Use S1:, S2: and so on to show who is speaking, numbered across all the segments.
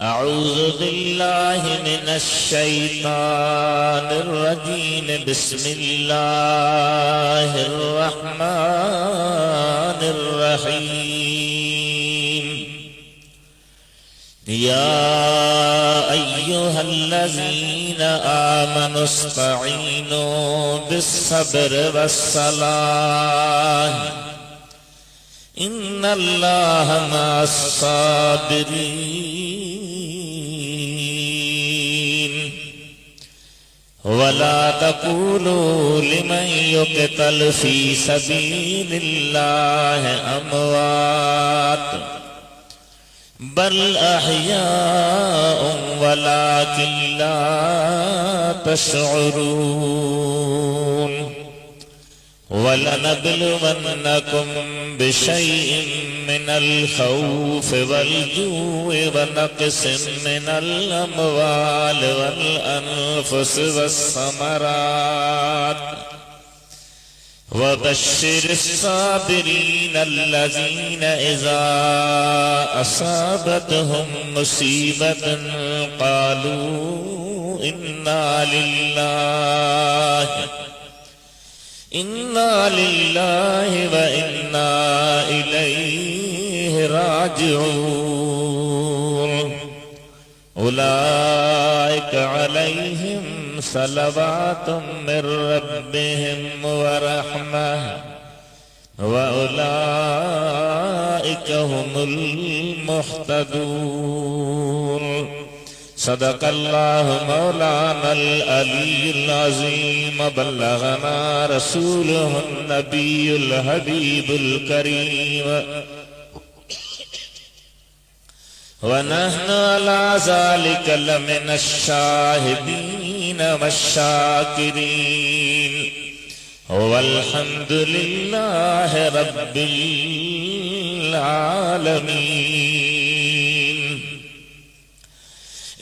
S1: अऊज़ु बिल्लाहि मिनश शैतानिर रजीम बिस्मिल्लाहिर रहमानिर रहीम। या अय्युहल्लज़ीना आमनुस्तईनु बिस्सब्रि वस्सलाह इन्नल्लाहा मअस्साबिरीन। वला तक़ूलू लिमन युक़तल फ़ी सबीलिल्लाहि अमवात बल अहयाउन वलाकिन ला तशउरून। वलनब्लुवन्नकुम बिशैइन मिनल खौफ़ि वल जू'i व नक़्सिन मिनल अमवाल वल अनफ़ुसि वस्समरात वबश्शिरिस साबिरीन अल्लज़ीना इज़ा असाबतहुम मुसीबतुन क़ालू इन्ना लिल्लाहि व इन्ना इलैहि राजिऊन। उलाइका अलैहिम सलवातुम मिर रब्बिहिम व रहमह व उलाइका हुमुल मुहतदून। सदक़ल्लाहु मौलानल अलीयुल अज़ीम। बल्लगना रसूलुहुन नबियुल हबीबुल करीम व नहनु अला ज़ालिका लमिनश शाहिदीन वश्शाकिरीन वल्हम्दुलिल्लाहि रब्बिल आलमीन।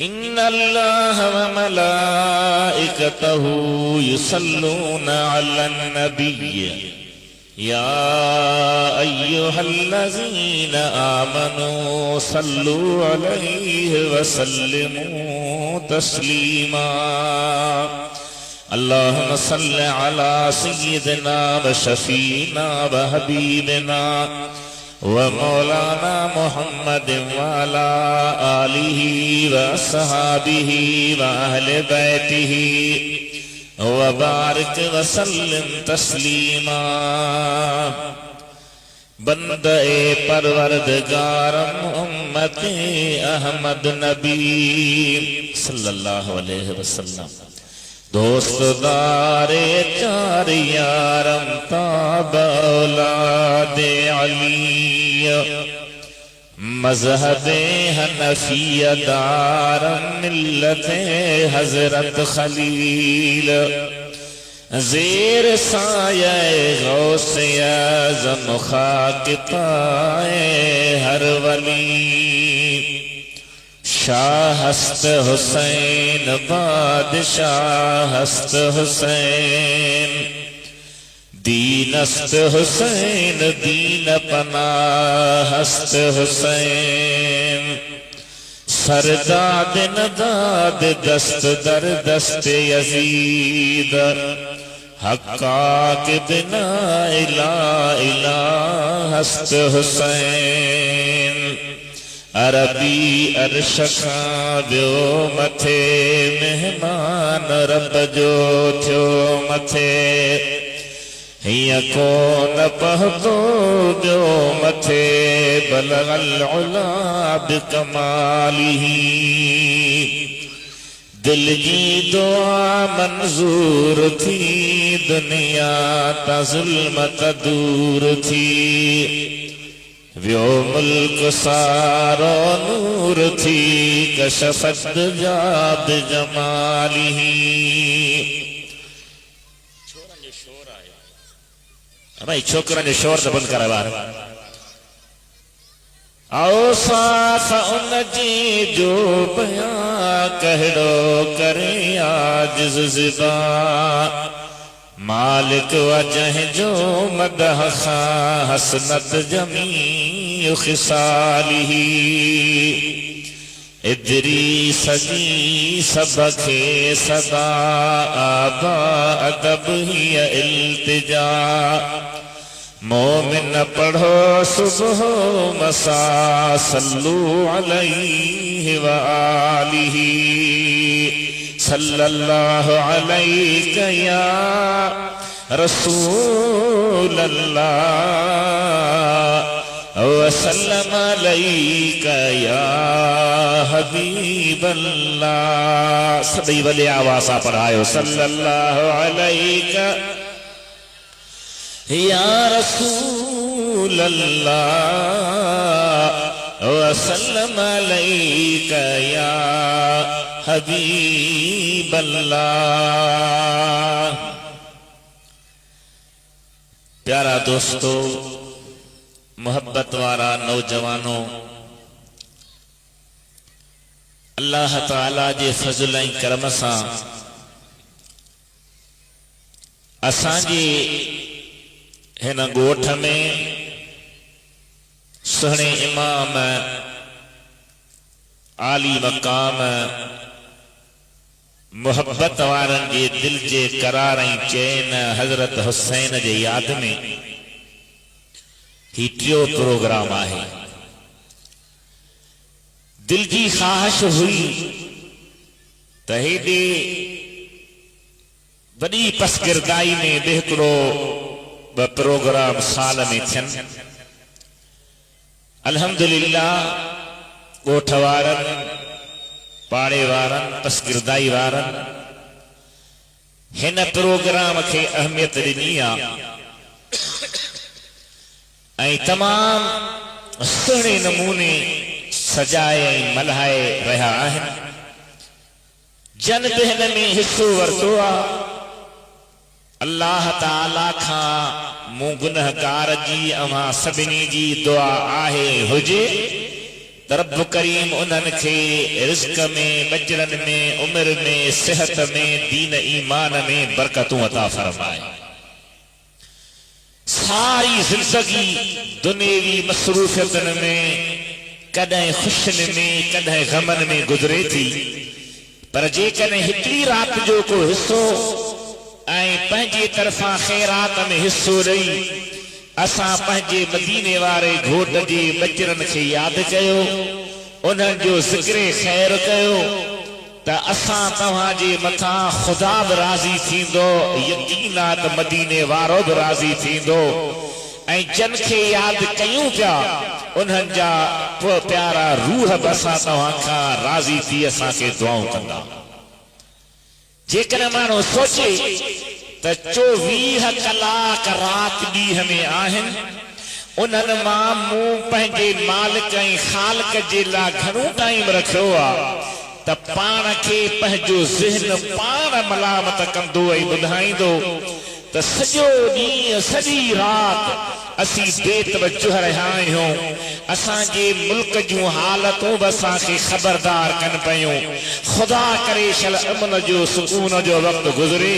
S1: इन्नल्लाहा व मलाइकतहु युसल्लूना अलन नबिय्य या अय्युहल्लज़ीना आमनू सल्लू अलैहि व सल्लिमू तस्लीमा। अल्लाहुम्मा सल्लि अला सय्यिदिना व शफीना व हबीबिना व मौलाना मुहम्मद व अला आलिहि व अस्हाबिहि व अहले बैतिहि व बारिक व सल्लिम तस्लीमा। बंदे परवरदिगारम उम्मते अहमद नबी सल्लल्लाहु अलैहि वसल्लम। दोस्तदारे चार यारम ताब औलादे अली मज़हबे हनफिया दारम मिल्लते हज़रत खलील। ज़ेर साये गौसे आज़म खाक पाए हर वली। शाह हस्त हुसैन बादशाह हस्त हुसैन। दीनस्त हुसैन दीन पनाह हस्त हुसैन। सरदाद नदाद दस्त दर दस्त यजीद। हक्का के बिना इला इला हस्त हुसैन। अरबी अरशका व्यो मथे मेहमान रब जो थियो मथे। हिया कोन पहुतो जो मथे बलगल उला बिकमालिही। दिल जी दुआ मंजूर थी दुनिया ता ज़ुल्मत दूर थी। व्यो मुल्क सारो नूर थी कशफत जाब जमालिही। भाई छोकरा ने शोर से बंद करा बार। आओ साफ उन जी जो बयां कहड़ो करे आजिज़ ज़िबा। मालिक वजह जो मदह खां हसनत जमी खिसालिही। इदरीस जी सबके सदा आबा अदब ही इल्तिजा। मोमिन पढ़ो सुबह मसा सल्लू अलैहि व आलिही सल्लल्लाहु अलैका या रसूल अल्लाह वसल्लम अलैका या हबीब अल्लाह। सभी वले आवाज़ पढ़ायो सल्लल्लाहु अलैका या रसूल अल्लाह वसल्लम अलैका या हबीब अल्लाह। प्यारा दोस्तों, मोहब्बत वारा नौजवानों, अल्लाह ताला जे फज़ल ऐं करम सां असांजे हिन ॻोठ में सुहिणे इमाम आली मकाम मोहब्बत वारनि जे दिल जे करार ऐं चैन हज़रत हुसैन जे याद में ही टियों प्रोग्राम आहे। दिल जी ख़्वाहिश हुई त हेॾे वॾी पसगिरदाई में हिकिड़ो ॿ प्रोग्राम साल में थियनि। अल्हम्दुलिल्लाह ॻोठ वारनि, पाड़े वारनि, पसगिरदाई वारनि हिन प्रोग्राम खे अहमियत ॾिनी आहे ऐं तमाम सुहिणे नमूने सजाए ऐं मल्हाए रहिया आहिनि। जन बि हिन में हिस्सो वरितो आहे। अल्लाह ताला खां मूं गुनहगार जी अवां सभिनी जी दुआ आहे हुजे त रब करीम उन्हनि खे रिज़्क़ में, बचरनि में, उम्र में, सिहत में, दीन ईमान में बरकतूं अता फरमाए। सारी जिंदगी दुनियावी मसरूफियतुनि में कॾहिं ख़ुशियुनि में कॾहिं गमनि में गुज़रे थी, पर जेकॾहिं हिकिड़ी राति जो को हिस्सो ऐं पंहिंजे तरफ़ां ख़ैरात में हिस्सो ॾेई असां पंहिंजे मदीने वारे घोट जे बचरनि खे यादि कयो, उन्हनि जो ज़िक्र ख़ैर कयो त असां तव्हांजे मथां ख़ुदा बि राज़ी थींदो, यकीन आहे त मदीने वारो बि राज़ी थींदो। ऐं जन खे यादि कयूं पिया उन्हनि जा प्यारा रूह बि असां तव्हां खां राज़ी थी असांखे दुआऊं कंदा। जेकॾहिं माण्हू सोचे त 24 कलाक राति ॾींहं में आहिनि, उन्हनि मां मूं पंहिंजे मालिक ऐं ख़ालिक जे लाइ घणो टाइम रखियो आहे त पाण खे पंहिंजो ज़हन पाण मलामत कंदो ऐं ॿुधाईंदो त सॼो ॾींहुं सॼी राति असीं बेतवजह रहिया आहियूं। असांजे मुल्क जूं हालतूं बि असांखे ख़बरदार कनि पियूं। ख़ुदा करे शल अमन जो सुकून जो वक़्तु गुज़रे।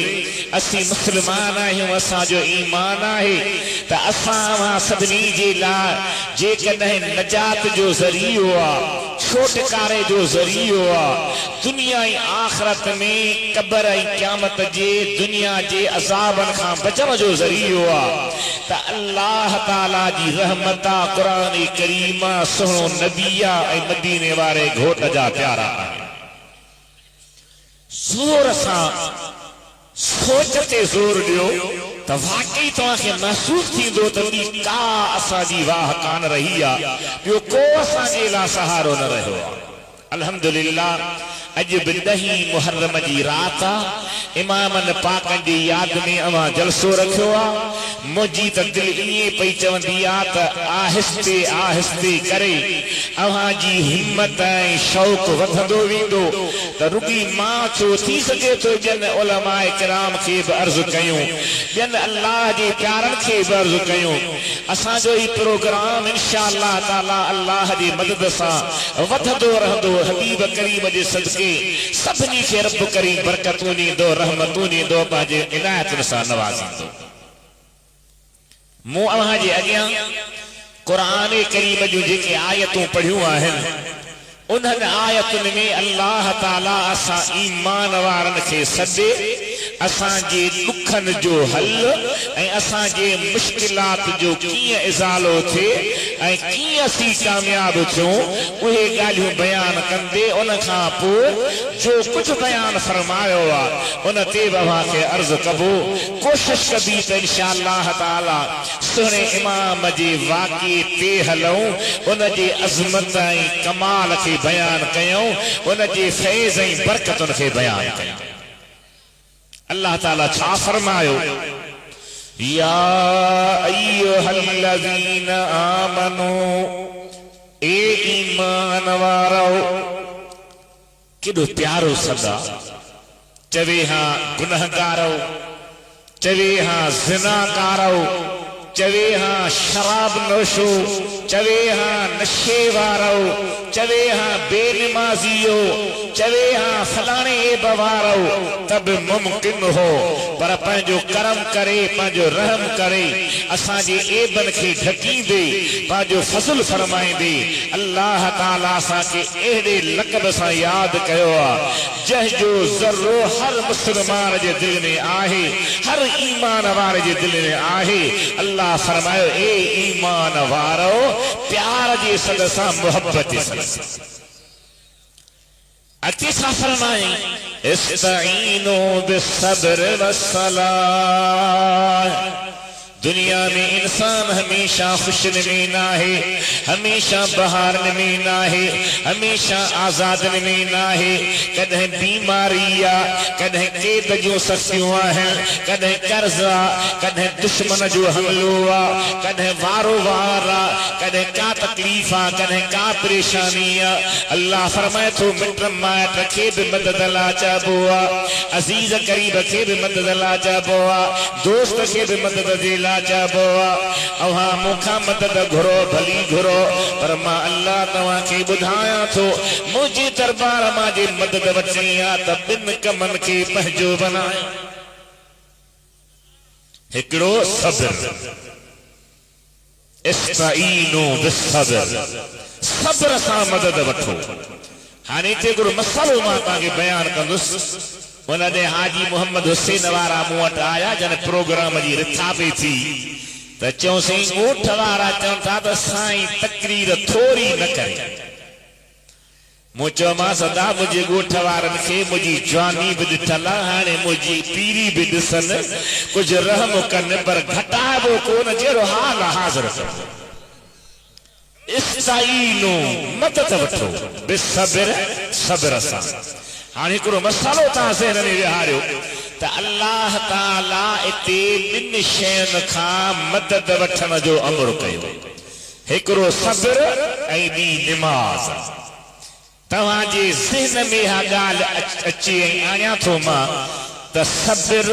S1: असीं मुस्लमान आहियूं, असांजो ईमान आहे त असां सभिनी जे लाइ जेकॾहिं नजात जो ज़रियो आहे, छोटकारे जो ज़रियो आहे, दुनिया ऐं आख़िरत में क़ब्र ऐं क़यामत जे दुनिया जे अज़ाबनि खां बचण जो ज़रियो आहे त अल्लाह ताला जी रहमत क़ुरान करीम सुहिणो नबीया ऐं मदीने वारे घोट जा प्यारा आहिनि। ज़ोर सां सोच ते ज़ोर ॾियो त वाकई तव्हांखे महसूस थींदो त ॿी का असांजी वाह कान रही आहे, ॿियो को असांजे लाइ सहारो न रहियो आहे। अल्हम्दुलिल्लाह अॼु बि 10 मुहर्रम जी राति आहे। इमामनि पाकनि जी यादि में अवां जलसो रखियो आहे। मुंहिंजी त दिलि ईअं पई चवंदी आहे त आहिस्ते आहिस्ते करे अव्हांजी हिम्मत ऐं शौक़ु वधंदो वेंदो त रुॻी मां छो थी सघे थो ॼण उलमाए किराम खे बि अर्ज़ु कयूं, ॼण अल्लाह जे प्यारनि खे बि अर्ज़ु कयूं। असांजो ही प्रोग्राम इंशा अल्लाह ताला अल्लाह जी मदद सां वधंदो रहंदो। हबीब करीम जे सदके सभिनी खे रब करीम बरकतूं ॾींदो, रहमतूं ॾींदो, पंहिंजे इनायतुनि सां नवाज़ींदो। मूं अव्हां जे अॻियां क़ुरान करीम जूं जेके आयतूं पढ़ियूं आहिनि उन्हनि आयतुनि में अल्लाह ताला असां ईमान वारनि खे सॾे असांजे दुखनि जो हल ऐं असांजे मुश्किलात जो कीअं इज़ालो थिए ऐं कीअं असीं कामयाब थियूं उहे ॻाल्हियूं बयान कंदे उन खां पोइ जो कुझु बयान फरमायो आहे उन ते बाबा खे अर्ज़ कबो कोशिश कबी त इंशाअल्लाह ताला सुहिणे इमाम जे वाक़िए ते हलूं उन जे अज़मत ऐं कमाल खे बयान कयूं उन जे फैज़ ऐं बरकतुनि खे बयान कयूं। अल्लाह ताला छा फरमायो या अय्युहल्लज़ीना आमनू ए ईमान वारो केॾो प्यारो सदा चवे हां गुनहगारो चवे हां ज़िनाकारो चवे हां शराब नोशो चवे हां नशे वारो चवे हां बेनमाज़ियो चवे हां फलाणे ऐब वारो तब मुमकिन हो पर पंहिंजो करम करे पंहिंजो रहम करे असांजे ऐबनि खे ढकींदे पंहिंजो फज़ल फरमाईंदे अल्लाह ताला असांखे अहिड़े लक़ब सां यादि कयो आहे जंहिंजो ज़र्रो हर मुस्लमान जे दिलि में आहे हर ईमान वारे जे दिलि में आहे। अल्लाह फरमायो ए ईमान वारो प्यार जे सद सां मोहब्बत जे सद सां अचे छा फरमाए इस्तईनो बिस्सब्र वस्सलाह। दुनिया में इंसान हमेशा खुशनुमी ना है हमेशा बहार में ना है हमेशा आजाद में ना है कदें बीमारी आ कदें कैद जो ससियूं आहिनि कदें कर्जा कदें दुश्मन जो हमलो आ कदें वारो वार आ कदें का तकलीफ आ कदें का परेशानी आ। अल्लाह फरमाए थो मिट माइट खे भी मदद ला चइबो आ अजीज करीब खे भी मदद ला चइबो आ दोस्त खे भी मदद जे ला चइबो आ। अवां मूंखां मदद घुरो भली घुरो पर मां अल्लाह तव्हां खे ॿुधायां थो मुंहिंजे दरबार मां जे मदद वठणी आ त ॿिनि कमनि खे पंहिंजो बनाए हिकिड़ो सब्र इस्तईनो बिस्सब्र सब्र सां मदद वठो। हाणे हिते हिकिड़ो मसलो मां तव्हांखे बयानु कंदुसि उन ॾे हाजी मोहम्मद हुसैन वारा मूं वटि आया जन प्रोग्राम जी रिथा पई थी त चयोसीं ॻोठ वारा चवनि था त साईं तकरीर थोरी न करे। मूं चयोमांसि सदा मुंहिंजे ॻोठ वारनि खे मुंहिंजी जवानी बि ॾिठल हाणे मुंहिंजी पीरी बि ॾिसनि कुझु रहम कनि पर घटाइबो कोन जहिड़ो हाल हाज़िर कनि। इस्तईनो मदद वठो बिस्सब्र सब्र सां। हाणे हिकिड़ो मसालो तव्हां ज़हन में विहारियो त अल्लाह ताला इते ॿिनि शयुनि खां मदद वठण जो अमर कयो हिकिड़ो सब्र ऐं ॿी निमाज़। तव्हांजे ज़हन में हा ॻाल्हि अचे ऐं आणियां थो मां त सब्र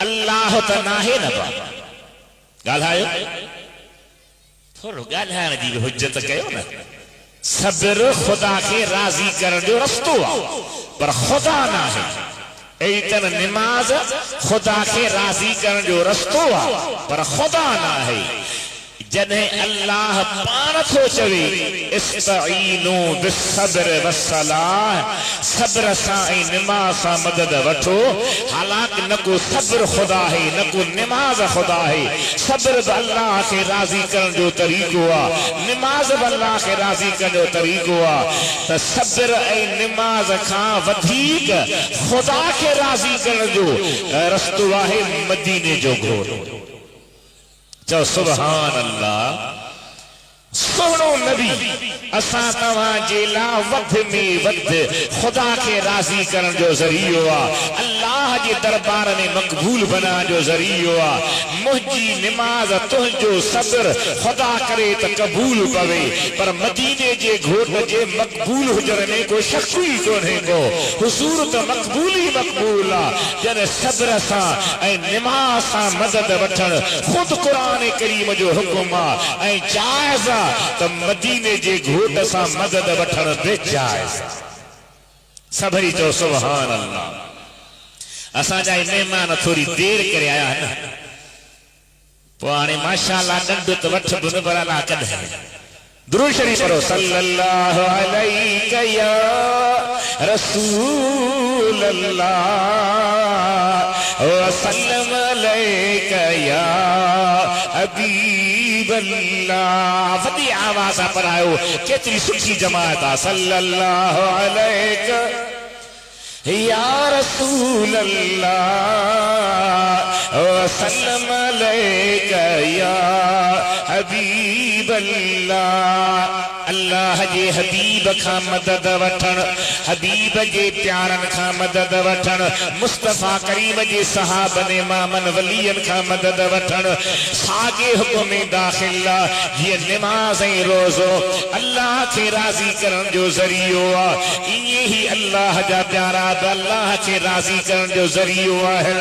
S1: अल्लाह त नाहे न बाबा ॻाल्हायो थोरो ॻाल्हाइण जी बि हुजत कयो न। सब्र खुदा के राजी करण जो रस्तो आहे पर खुदा ना है। अहिड़ी तरह निमाज खुदा के राजी करण जो रस्तो आहे पर खुदा ना है। जॾहिं अल्लाह पाण थो चवे इस्तईनो बिस्सब्र वस्सलाह सब्र सां ऐं निमाज़ सां मदद वठो हालांकि न को सब्र खुदा है न को निमाज़ खुदा है। सब्र बि अल्लाह खे राज़ी करण जो तरीक़ो आहे निमाज़ बि अल्लाह खे राज़ी करण जो तरीक़ो आहे त सब्र ऐं निमाज़ खां वधीक खुदा खे राज़ी करण जो रस्तो आहे मदीने जो घोड़ो। चओ सुभान अल्लाह। सोनो नबी असां तव्हांजे लाइ वध में वध खुदा खे राज़ी करण जो ज़रियो आहे अल्लाह जे दरबार में मक़बूल बणाइण जो ज़रियो आहे। मुंहिंजी निमाज़ तुंहिंजो सब्र खुदा करे त क़बूल पवे पर मदीने जे घोट जे मक़बूल हुजण में कोई शक ई कोन्हे को हुज़ूर त मक़बूल ई मक़बूल आहे। जॾहिं सब्र सां ऐं निमाज़ सां मदद वठण ख़ुदि क़ुरान करीम जो हुकुम आहे ऐं जाइज़ त मदीने जे घोट सां मदद वठण बेजाइज़। सभई चओ सुभान अल्लाह। असांजा महिमान थोरी देर करे आया न पोइ हाणे माशाअल्लाह ॾंढ त वठ बि न भरला कॾहिं दुरूद शरीफ पढ़ो। सल्लल्लाहु अलैका या रसूल अल्लाह व सल्लम अलैका या हबीब अल्लाह। वॾी आवाज़ सां पढ़ायो, केतिरी सुठी जमात आहे। सल्लल्लाहु अलैका या रसूल अल्लाह व सल्लम अलैका या हबीब अल्लाह। अल्लाह जे हबीब खां मदद वठण, हबीब जे प्यारन खां मदद वठण, मुस्तफ़ा करीम जे सहाबन इमामन वलियन खां मदद वठण, सागे हुक्म में दाखिल जीअं निमाज़ ऐं रोज़ो अल्लाह खे राज़ी करण जो ज़रियो आहे। इएं ई अल्लाह जा प्यारा अल्लाह खे राज़ी करण जो ज़रियो आहे।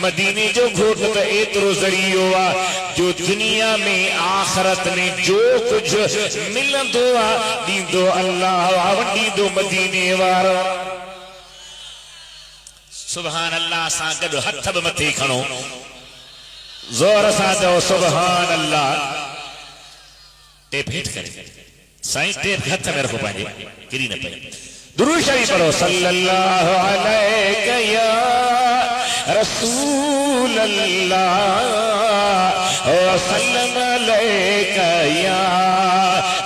S1: मदीने जो घोट त एतिरो ज़रियो आहे जो दुनिया में आखिरत में जो कुछ मिलंदो दींदो अल्लाह वंडींदो मदीने वारो। सुभान अल्लाह सां गॾु हथ बि मथे खणो, ज़ोर सां चओ सुभान अल्लाह। टेप हेठि करे साईं, टेप हथ में रखो पंहिंजे, किरी न पए। दुरूद शरीफ पढ़ो। सल्लल्लाहु अलैका या रसूल अल्लाह व सल्लम अलैका या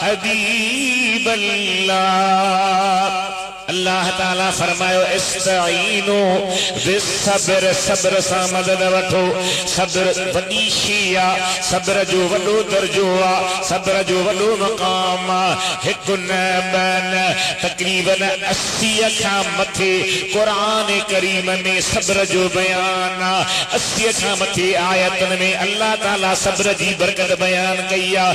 S1: हबीब अल्लाह। अल्लाह ताला फरमायो इस्ताईनो बिस्सब्र, सब्र सां मदद वठो। सब्र वॾी शइ आहे, सब्र जो वॾो दर्जो आहे, सब्र जो वॾो मक़ाम आहे। हिकु न ॿ न तक़रीबन 80 खां मथे क़ुरान करीम में सब्र जो बयान आहे। 80 खां मथे आयतन में अल्लाह ताला सब्र जी बरकत बयान कई आहे,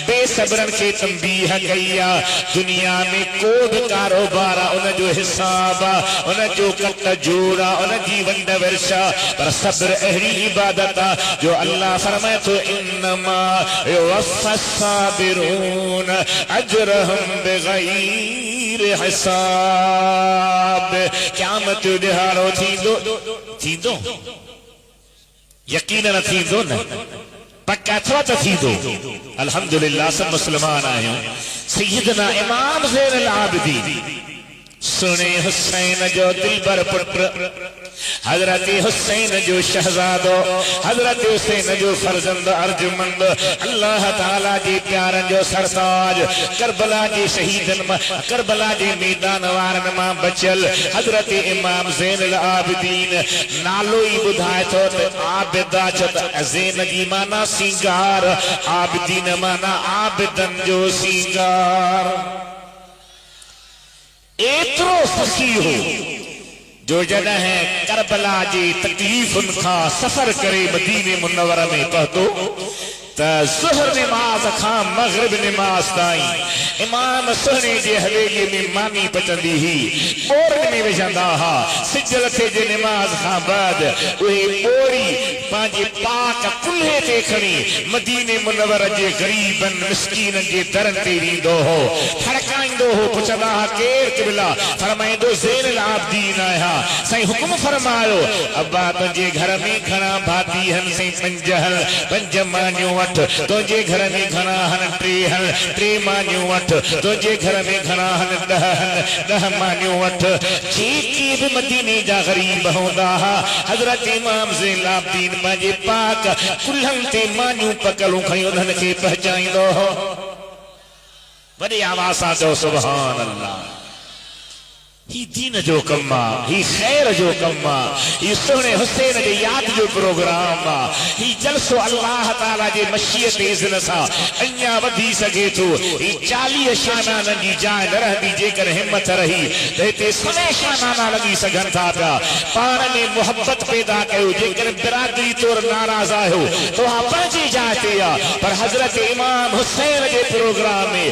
S1: बेसब्रनि खे तंबीह कई आहे। दुनिया में को बि कारोबार आहे उन जो हिसाब आहे, उन जो कट जोड़ा, उन जी वंड वर्षा, पर सब्र अहिड़ी इबादत आहे जो अल्लाह फरमाए थो इन्नमा युवफ़्फ़स साबिरून अजरहुम बिग़ैर हिसाब। क़यामत जो ॾिहाड़ो थींदो यकीनन थींदो न, पक्का अथव त थींदो। अल्हम्दुलिल्लाह सब मुस्लमान आहियूं। सैयदना इमाम ज़ैनुल आबिदीन सुने हुसैन जो दिलबर पुत्र, हजरत हुसैन जो शहजादो, हजरत हुसैन जो फर्जंद अर्जुमंद, अल्लाह ताला जे प्यारन जो सरताज, करबला जे शहीदन मां, करबला जे मैदान वारन मां बचल हजरत इमाम ज़ैनुल आबिदीन नालो ई ॿुधाए थो त आबिदा छो त ज़ैन जी माना सिंगार, आबिदीन माना आबिदन जो सिंगार। एतिरो फकीर हो जो जॾहिं करबला जी तकलीफ़ुन खां सफ़र करे मदीने मुनव्वर में पहुतो त ज़ुहर नमाज खां मग़रिब नमाज ताईं इमाम सुहने जे हवेलीअ में मानी पचंदी हुई, ॿोरनि में विझंदा हुआ। सिज लथे जे नमाज खां बाद उहे ॿोरी पंहिंजे पाक कुल्हे ते खणी मदीने मुनव्वर जे ग़रीबन मिस्कीननि जे दरनि ते वेंदो हो, ठड़काईंदो हो, पुछंदा हुआ केरु क़िबला, फरमाईंदो ज़ैनुल आबिदीन आहियां। साईं हुकुम फरमायो अब्बा तुंहिंजे घर में घणा भाती आहिनि? साईं पंज मानियूं वठ। तुंहिंजे घर में घणा आहिनि? 3 मानियूं वठ। तुंहिंजे घर में घणा आहिनि? 10 मानियूं वठ। जेके बि मदीने जा ग़रीब हूंदा हुआ हज़रत इमाम ज़ैनुल आबिदीन पंहिंजे पाक कुल्हनि ते मानियूं पकलूं खणी उन्हनि खे पहुचाईंदो हो। वॾी आवाज़ सां चओ सुभान अल्लाह। ही दीन जो कम आहे, ही खैर जो कम आहे, ही सुहिणे हुसैन जे याद जो प्रोग्राम आहे। ही जलसो अल्लाह ताला जे मशीयत इज़्न सां अञा वधी सघे थो। ही 40 शानाननि जी जाइ न रहंदी जेकर हिम्मत रही त हिते 100 शानाना लॻी सघनि था पिया। पाण में मुहबत पैदा कयो, जेकर बिरादरी तौर नाराज़ आहियो त उहा पंहिंजी जाइ ते आहे, पर हज़रत इमाम हुसैन जे प्रोग्राम में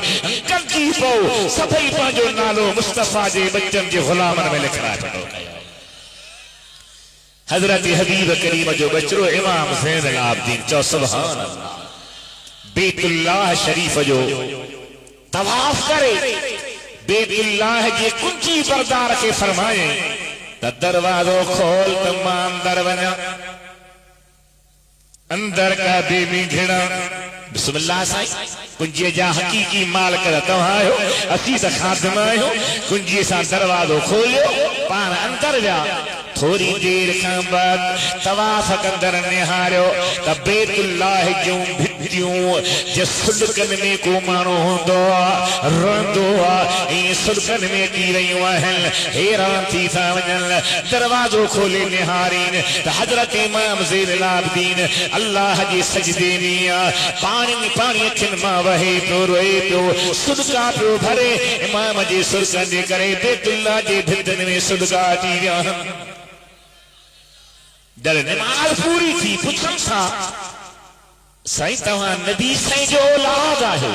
S1: गॾिजी पओ, सभई पंहिंजो नालो मुस्तफ़ा जे बच्चन जे गुलामन में लिखना छो। हजरत हबीब करीम जो बचरो इमाम ज़ैनुल आबिदीन चो सुभान अल्लाह। बैतुल्लाह शरीफ जो तवाफ करे, बैतुल्लाह जे कुंजी बरदार के फरमाए त दरवाजो खोल त मां अंदर वञा, अंदर का बेबी घिड़ा बिस्मिल्लाह साईं कुंजीअ जा हकीकी मालिक तव्हां आहियो असीं त खादिम आहियूं कुंजीअ सां दरवाज़ो खोलियो पाण अंदर विया थोड़ी देर खां बाद तवाफ कंदड़ निहारियो त बैतुल्लाह जूं भितियूं जे सुलकन में को माण्हू हूंदो आहे रहंदो आहे ऐं सुलकन में अची रहियूं आहिनि हैरान थी था वञनि दरवाज़ो खोले निहारीनि त हज़रत इमाम ज़ैनुल आबिदीन अल्लाह जे सजदे में आहे पाणी अखियुनि मां वहे पियो रोए पियो सुलका पियो भरे इमाम जे सुलकनि जे करे बैतुल्लाह जे भितियुनि में सुलका अची विया जब नमाज पूरी थी पुछन था साईं तव्हां नबी साईं जो औलाद आहियो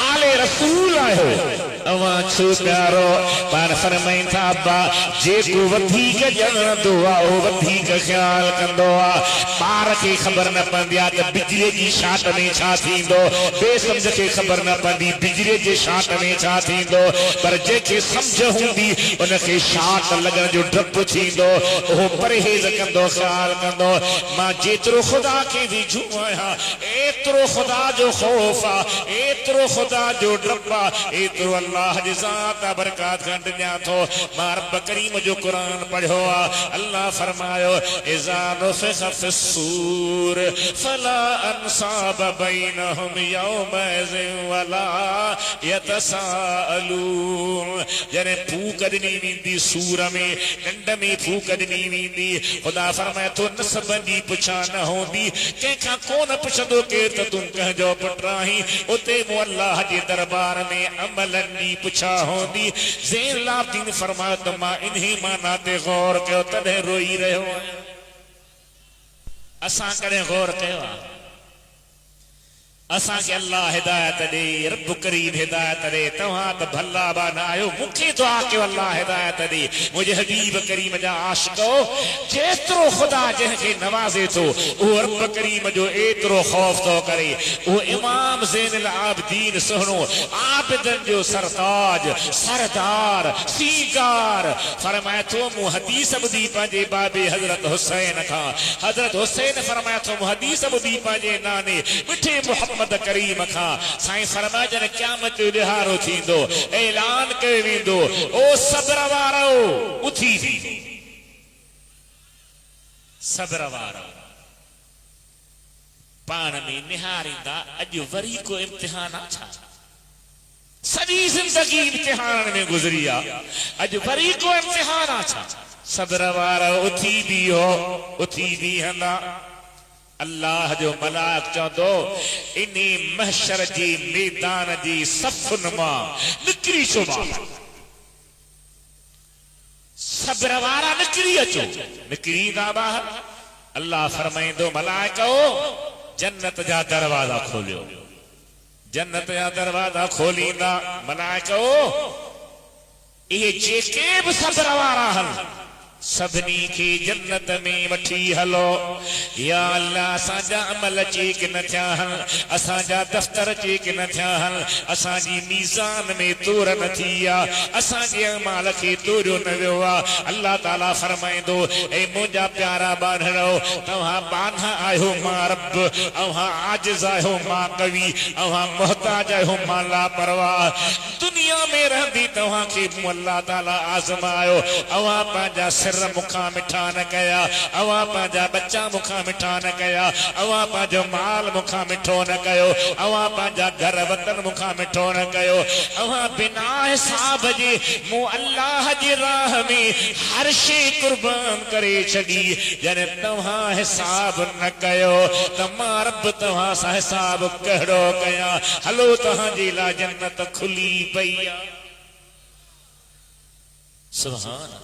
S1: आले रसूल आहियो अवां छो प्यारो पाण फरमाइनि था अब्बा जेको वधीक ॼणंदो आहे उहो वधीक ख़्याल कंदो आहे ॿार खे ख़बर न पवंदी आहे त बिजलीअ जी शाट में छा थींदो बेसम्झ खे ख़बर न पवंदी बिजलीअ जे शाट में छा थींदो पर जंहिंखे सम्झ हूंदी उनखे शाट लॻण जो डपु थींदो उहो परहेज़ कंदो ख़्याल कंदो मां जेतिरो ख़ुदा खे वेझो आहियां एतिरो ख़ुदा जो ख़ौफ़ आहे एतिरो ख़ुदा जो डपु आहे एतिरो अल्लाह जी ज़ात बरकत खंड ॾियां थो मां रब करीम जो क़ुरान पढ़ियो आहे अल्लाह फरमायो इज़ा नुफ़िख़ फ़िस्सूर फ़ला अंसाब बैनहुम यौमइज़िन वला यतसाअलून जॾहिं फूक ॾिनी वेंदी सूर में ॾंड में फूक ॾिनी वेंदी ख़ुदा फरमाए थो नसब जी पुछा न हूंदी कंहिंखां कोन पुछंदो केरु त तूं कंहिंजो पुटु आहीं उते मूं अल्लाह जे दरबार में अमलनि पुछा होंदी ज़ैनुल आबिदीन फरमायो त मां इन्ही माना ते गौर कयो तॾहिं रोई रहियो आहियां असां कॾहिं गौर कयो आहे असां के अल्लाह हिदायत दे रब करीम हिदायत दे तव्हां त भला बाना आयो मूंखे दुआ कयो अल्लाह हिदायत दे मुंहिंजे हबीब करीम जा आशिको जेतिरो ख़ुदा जंहिंखे नवाज़े थो उहो रब करीम जो एतिरो ख़ौफ़ थो करे उहो इमाम ज़ैनुल आबिदीन सुहिणो आबिदनि जो सरताज सरदार सीगार फरमाए थो मूं हदीस ॿुधी पंहिंजे बाबे हज़रत हुसैन खां हज़रत हुसैन फरमाए थो मूं हदीस ॿुधी पंहिंजे नाने मिठे मोहम्मद करीम खां साईं फरमाए जॾहिं क़यामत जो ॾिहारो थींदो ऐलान कयो वेंदो ओ सब्र वारो उथी थी सब्र वारो पाण में निहारींदा अॼु वरी को इम्तिहान आहे छा सॼी ज़िंदगी इम्तिहान में गुज़री आहे अॼु वरी को इम्तिहान आहे छा सब्र वारो उथी बीहंदा अल्लाह जो मलाक चवंदो इन्ही महशर जी मैदान जी सफ़ुनि मां निकिरी अचो सब्र वारा निकिरी अचो निकिरी ईंदा ॿाहिरि अल्लाह फरमाईंदो मलाइको जन्नत जा दरवाज़ा खोलियो जन्नत जा दरवाज़ा खोलींदा मलाइको इहे जेके बि सब्र वारा आहिनि सभिनी खे जन्नत में वठी हलो या अल्लाह असांजा अमल चेक न थिया हल असांजा दफ़्तर चेक न थिया हल असांजी मीज़ान में तोर न थी आहे असांजे अमाल खे तोरियो न वियो आहे अल्लाह ताला फरमाईंदो ऐं मुंहिंजा प्यारा बांधड़ो तव्हां बांधा आहियो मां रब अव्हां आजिज़ आहियो मां कवी अव्हां मोहताज आहियो मां लापरवाह दुनिया में रहंदी तव्हांखे मूं अल्लाह ताला आज़मायो अव्हां पंहिंजा मुखा मिठा न कया अवां पंहिंजा बच्चा मुखा मिठा न कया अवां पंहिंजो माल मुखा मिठो न कयो अवां पंहिंजा घर वतन मुखा मिठो न कयो अवां बिना हिसाब जे मूं अल्लाह जी राह में हर शइ कुर्बान करे छॾी जॾहिं तव्हां हिसाब न कयो त मां रब तव्हां सां हिसाब कहिड़ो कया हलो तव्हांजे लाइ जन्नत खुली पई आहे सुभान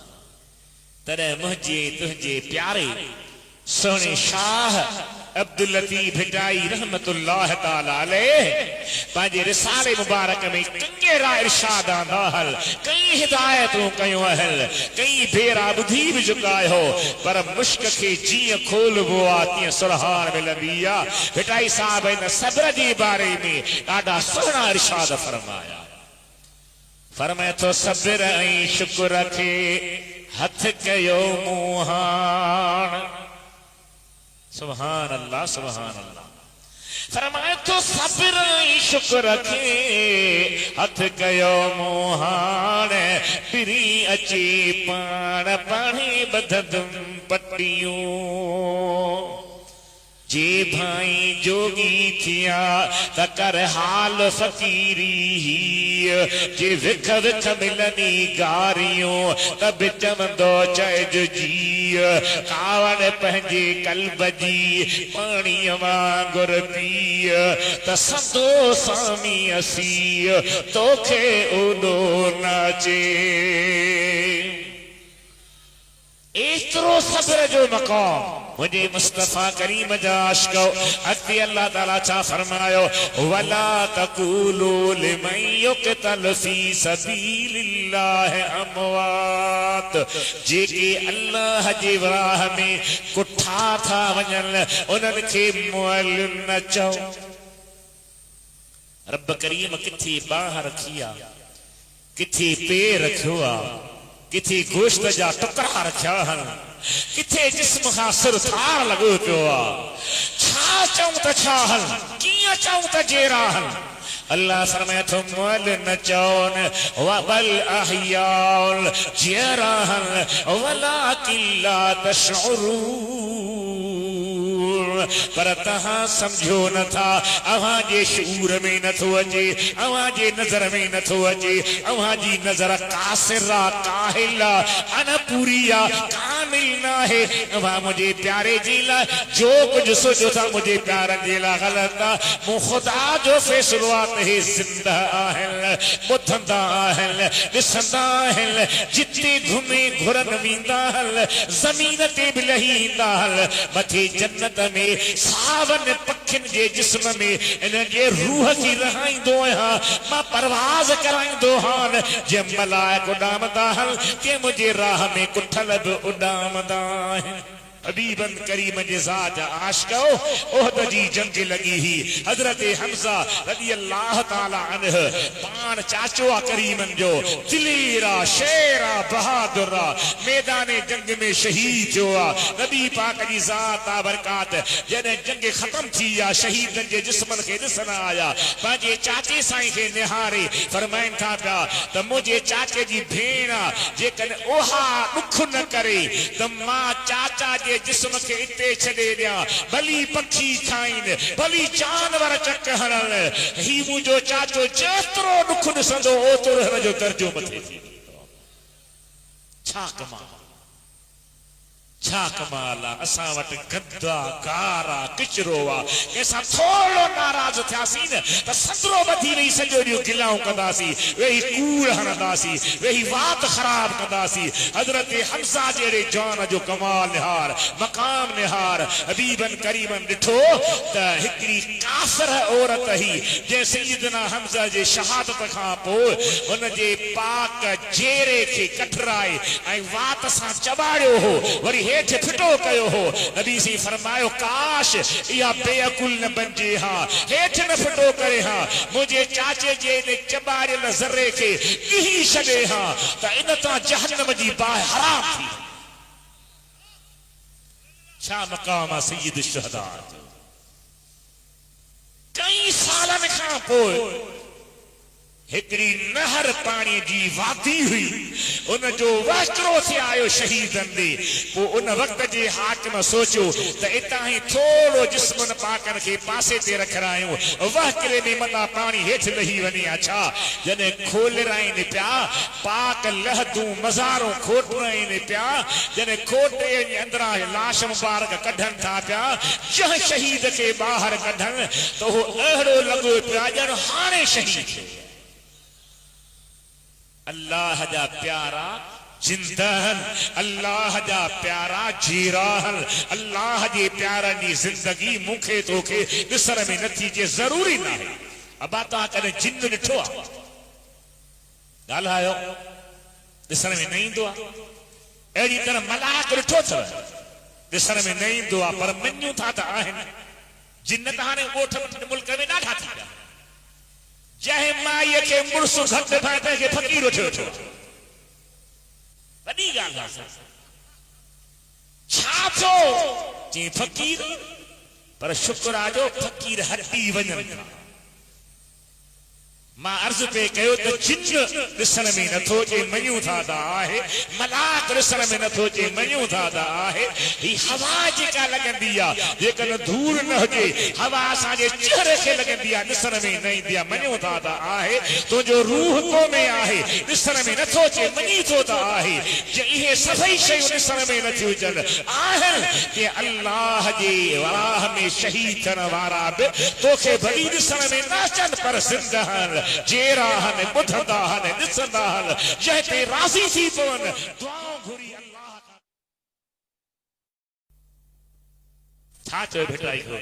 S1: तॾहिं मुंहिंजे तुंहिंजे प्यारे सोने शाह अब्दुल लतीफ भिटाई रहमतुल्लाह ताला अलैह पंहिंजे रिसाले मुबारक में कई इरशाद आंदा हल कई हिदायतूं कयूं हल कई भेरा ॿुधी बि चुका आहियो पर मुश्क खे जीअं खोलबो आहे तीअं सुरहार मिलंदी आहे भिटाई साहब हिन सब्र जे बारे में ॾाढा सुहिणा इरशाद फरमाया फरमाए थो सब्र ऐं शुक्र खे हथ कयो मुहान सुभान अल्लाह फरमाए तो सब्र ऐं शुक्र खे हथ कयो मोहाणे फिरी अची पाण पाणे बधदुम पटियूं जे भाई जोगी थिया त कर हाल फकीरी जे विख विख मिलनी गारियों त बिचमंदो चइज जी कावड़ पंहिंजे कल्ब जी पाणी वांगुर पी त संदो सामी असी तोखे ओॾो नाचे एतिरो सब्र जो मक़ाम मुझे मुस्तफा करीम जा आशिको अति अल्लाह ताला छा फरमायो वला तक़ूलू लिमन युक़तल फी सबीलिल्लाह अमवात जेके अल्लाह जी राह में कुठा था वञनि उन्हनि खे मुअल न चओ रब करीम किथे बाह रखी आहे किथे पेर रखियो आहे किथे गोश्त जा टुकड़ा रखिया आहिनि किथे जिस्म खां सिर थार लॻो पियो आहे छा चऊं त छा हल कीअं चऊं त जहिड़ा हल अल्लाह फरमाए थो मुअल न चओनि वबल अहयाउल जहिड़ा हल वलाकिन ला तशउरून पर तहां समझो नथा अवां जे शूर में नथो अचे अवां जे नज़र में नथो अचे अवां जी नज़र कासिरा काहिला अनपूरिया कामिल ना है अवां मुझे प्यारे जी ला जो कुछ सोचो था मुझे प्यारनि जे ला ग़लत मु खुदा जो फैसलो आहे जिंदा आहिनि ॿुधंदा आहिनि ॾिसंदा आहिनि जिते घुमे घुरन वेंदा आहिनि ज़मीन ते बि लही ईंदा आहिनि मथे जन्नत में सावन पखिन जे जिस्म में इन जे रूह की रहाइंदो आहियां मां परवाज़ कराइंदो हान जे मलाइक उॾामंदा आहिनि के मुंहिंजे राह में कुठल बि उॾामंदा आहिनि हबीबन करीम जे ज़ात आशिको ओहद जी जंग लगी ही हजरत हमजा रज़ी अल्लाह ताला अन्हु पान चाचो करीमन जो दिलेरा शेरा बहादुरा मैदान जंग में शहीद थियो नबी पाक जी ज़ात बरकात जने जंग खत्म थी या शहीदन जे जिस्मन के ॾिसण आया पंहिंजे चाचे साईं के निहारे फरमाइन था पिया त मुंहिंजे चाचे जी भेण जेकॾहिं ओहा दुख न करे त मां चाचा जे जिस्म के इते छॾे ॾियां भली पखी खाइन भली जानवर चक हणन ही मुंहिंजो चाचो जेतिरो दुख ॾिसंदो ओतिरो हिन जो दर्जो मथे थींदो छा कमाल छा कमाल आहे असां वटि गद्दा गारा किचरो आहे कंहिंसां थोरो नाराज़ थियासीं न त संदरो ॿधी वेही सॼो ॾींहुं गिलाऊं कंदासीं वेही कूड़ हणंदासीं वेही वात ख़राब कंदासीं हज़रत हमज़ा जहिड़े जान जो कमाल निहार मक़ाम निहार हबीबन करीमन ॾिठो त हिकिड़ी काफ़िर औरत ही जंहिं सैयदना हमज़ा जे शहादत खां पोइ हुन जे पाक जेरे खे कठराए ऐं वात सां चॿाड़ियो हो वरी हेठ फिटो कयो हो नबी सी फरमायो काश या बेअकुल न बनजे हा हेठ न फिटो करे हा मुझे चाचे जे ने चबारियल ज़र्रे के गिही छॾे हा त इन तां जहन्नम जी बाहि हराम थी छा मक़ाम आहे सय्यद शुहदा कई सालन खां पोइ हिकड़ी नहर पानी जी वादी हुई उन जो वहकरो थे आयो शहीदन दे वो उन वक्त जे हाकिम सोचो त इतां ही थोड़ो जिस्मन पाकन के पासे ते रखरायो वहकरे में मता पानी हेठ लही वनी अच्छा जने खोल राइन पिया पाक लहदू मज़ारों खोट राइन पिया जने खोटे जे अंदरा लाश मुबारक कढन था पिया जह शहीद के बाहर कढन तो वो अहड़ो लगो पिया जन हाणे शहीद अल्लाह जा प्यारा जिंदहन अल्लाह जा प्यारा जीराहन अल्लाह जे प्यारनि जी जिंदगी मूंखे तोखे ॾिसण में नथी जे ज़रूरी न आहे अबा तव्हां कॾहिं जिन ॾिठो आहे ॻाल्हायो ॾिसण में न ईंदो आहे अहिड़ी तरह मलाक ॾिठो अथव ॾिसण में न ईंदो आहे पर मञूं था त आहिनि जिन त हाणे ॻोठ मुल्क में ॾाढा थी विया जंहिं माईअ खे मुड़ुसु घटि ठाहे तंहिंखे फ़क़ीर थियो वॾी ॻाल्हि आहे छा थियो चई फ़क़ीर पर शुक्र आजो फकीर हटी वञनि था। मां अर्ज़ पे कयो त जिन्न ॾिसण में नथो अचे मञूं था त आहे, मलाक ॾिसण में नथो अचे मञूं था त आहे, ही हवा जेका लॻंदी आहे जेकॾहिं धूड़ न हुजे हवा असांजे चेहरे खे लॻंदी आहे ॾिसण में न ईंदी आहे मञूं था त आहे। तुंहिंजो रूह तो में आहे ॾिसण में नथो अचे मञी थो त आहे। इहे सभई शयूं ॾिसण में नथियूं अचनि आहिनि कि अल्लाह जे राह में शहीद थियण वारा बि तोखे भली ॾिसण में न अचनि पर ज़िंदा आहिनि, जेरा हन ॿुधंदा हन ॾिसंदा हन, जंहिं ते राज़ी थी पवनि दुआऊं घुरी अल्लाह खां। छा चयो भेटाई को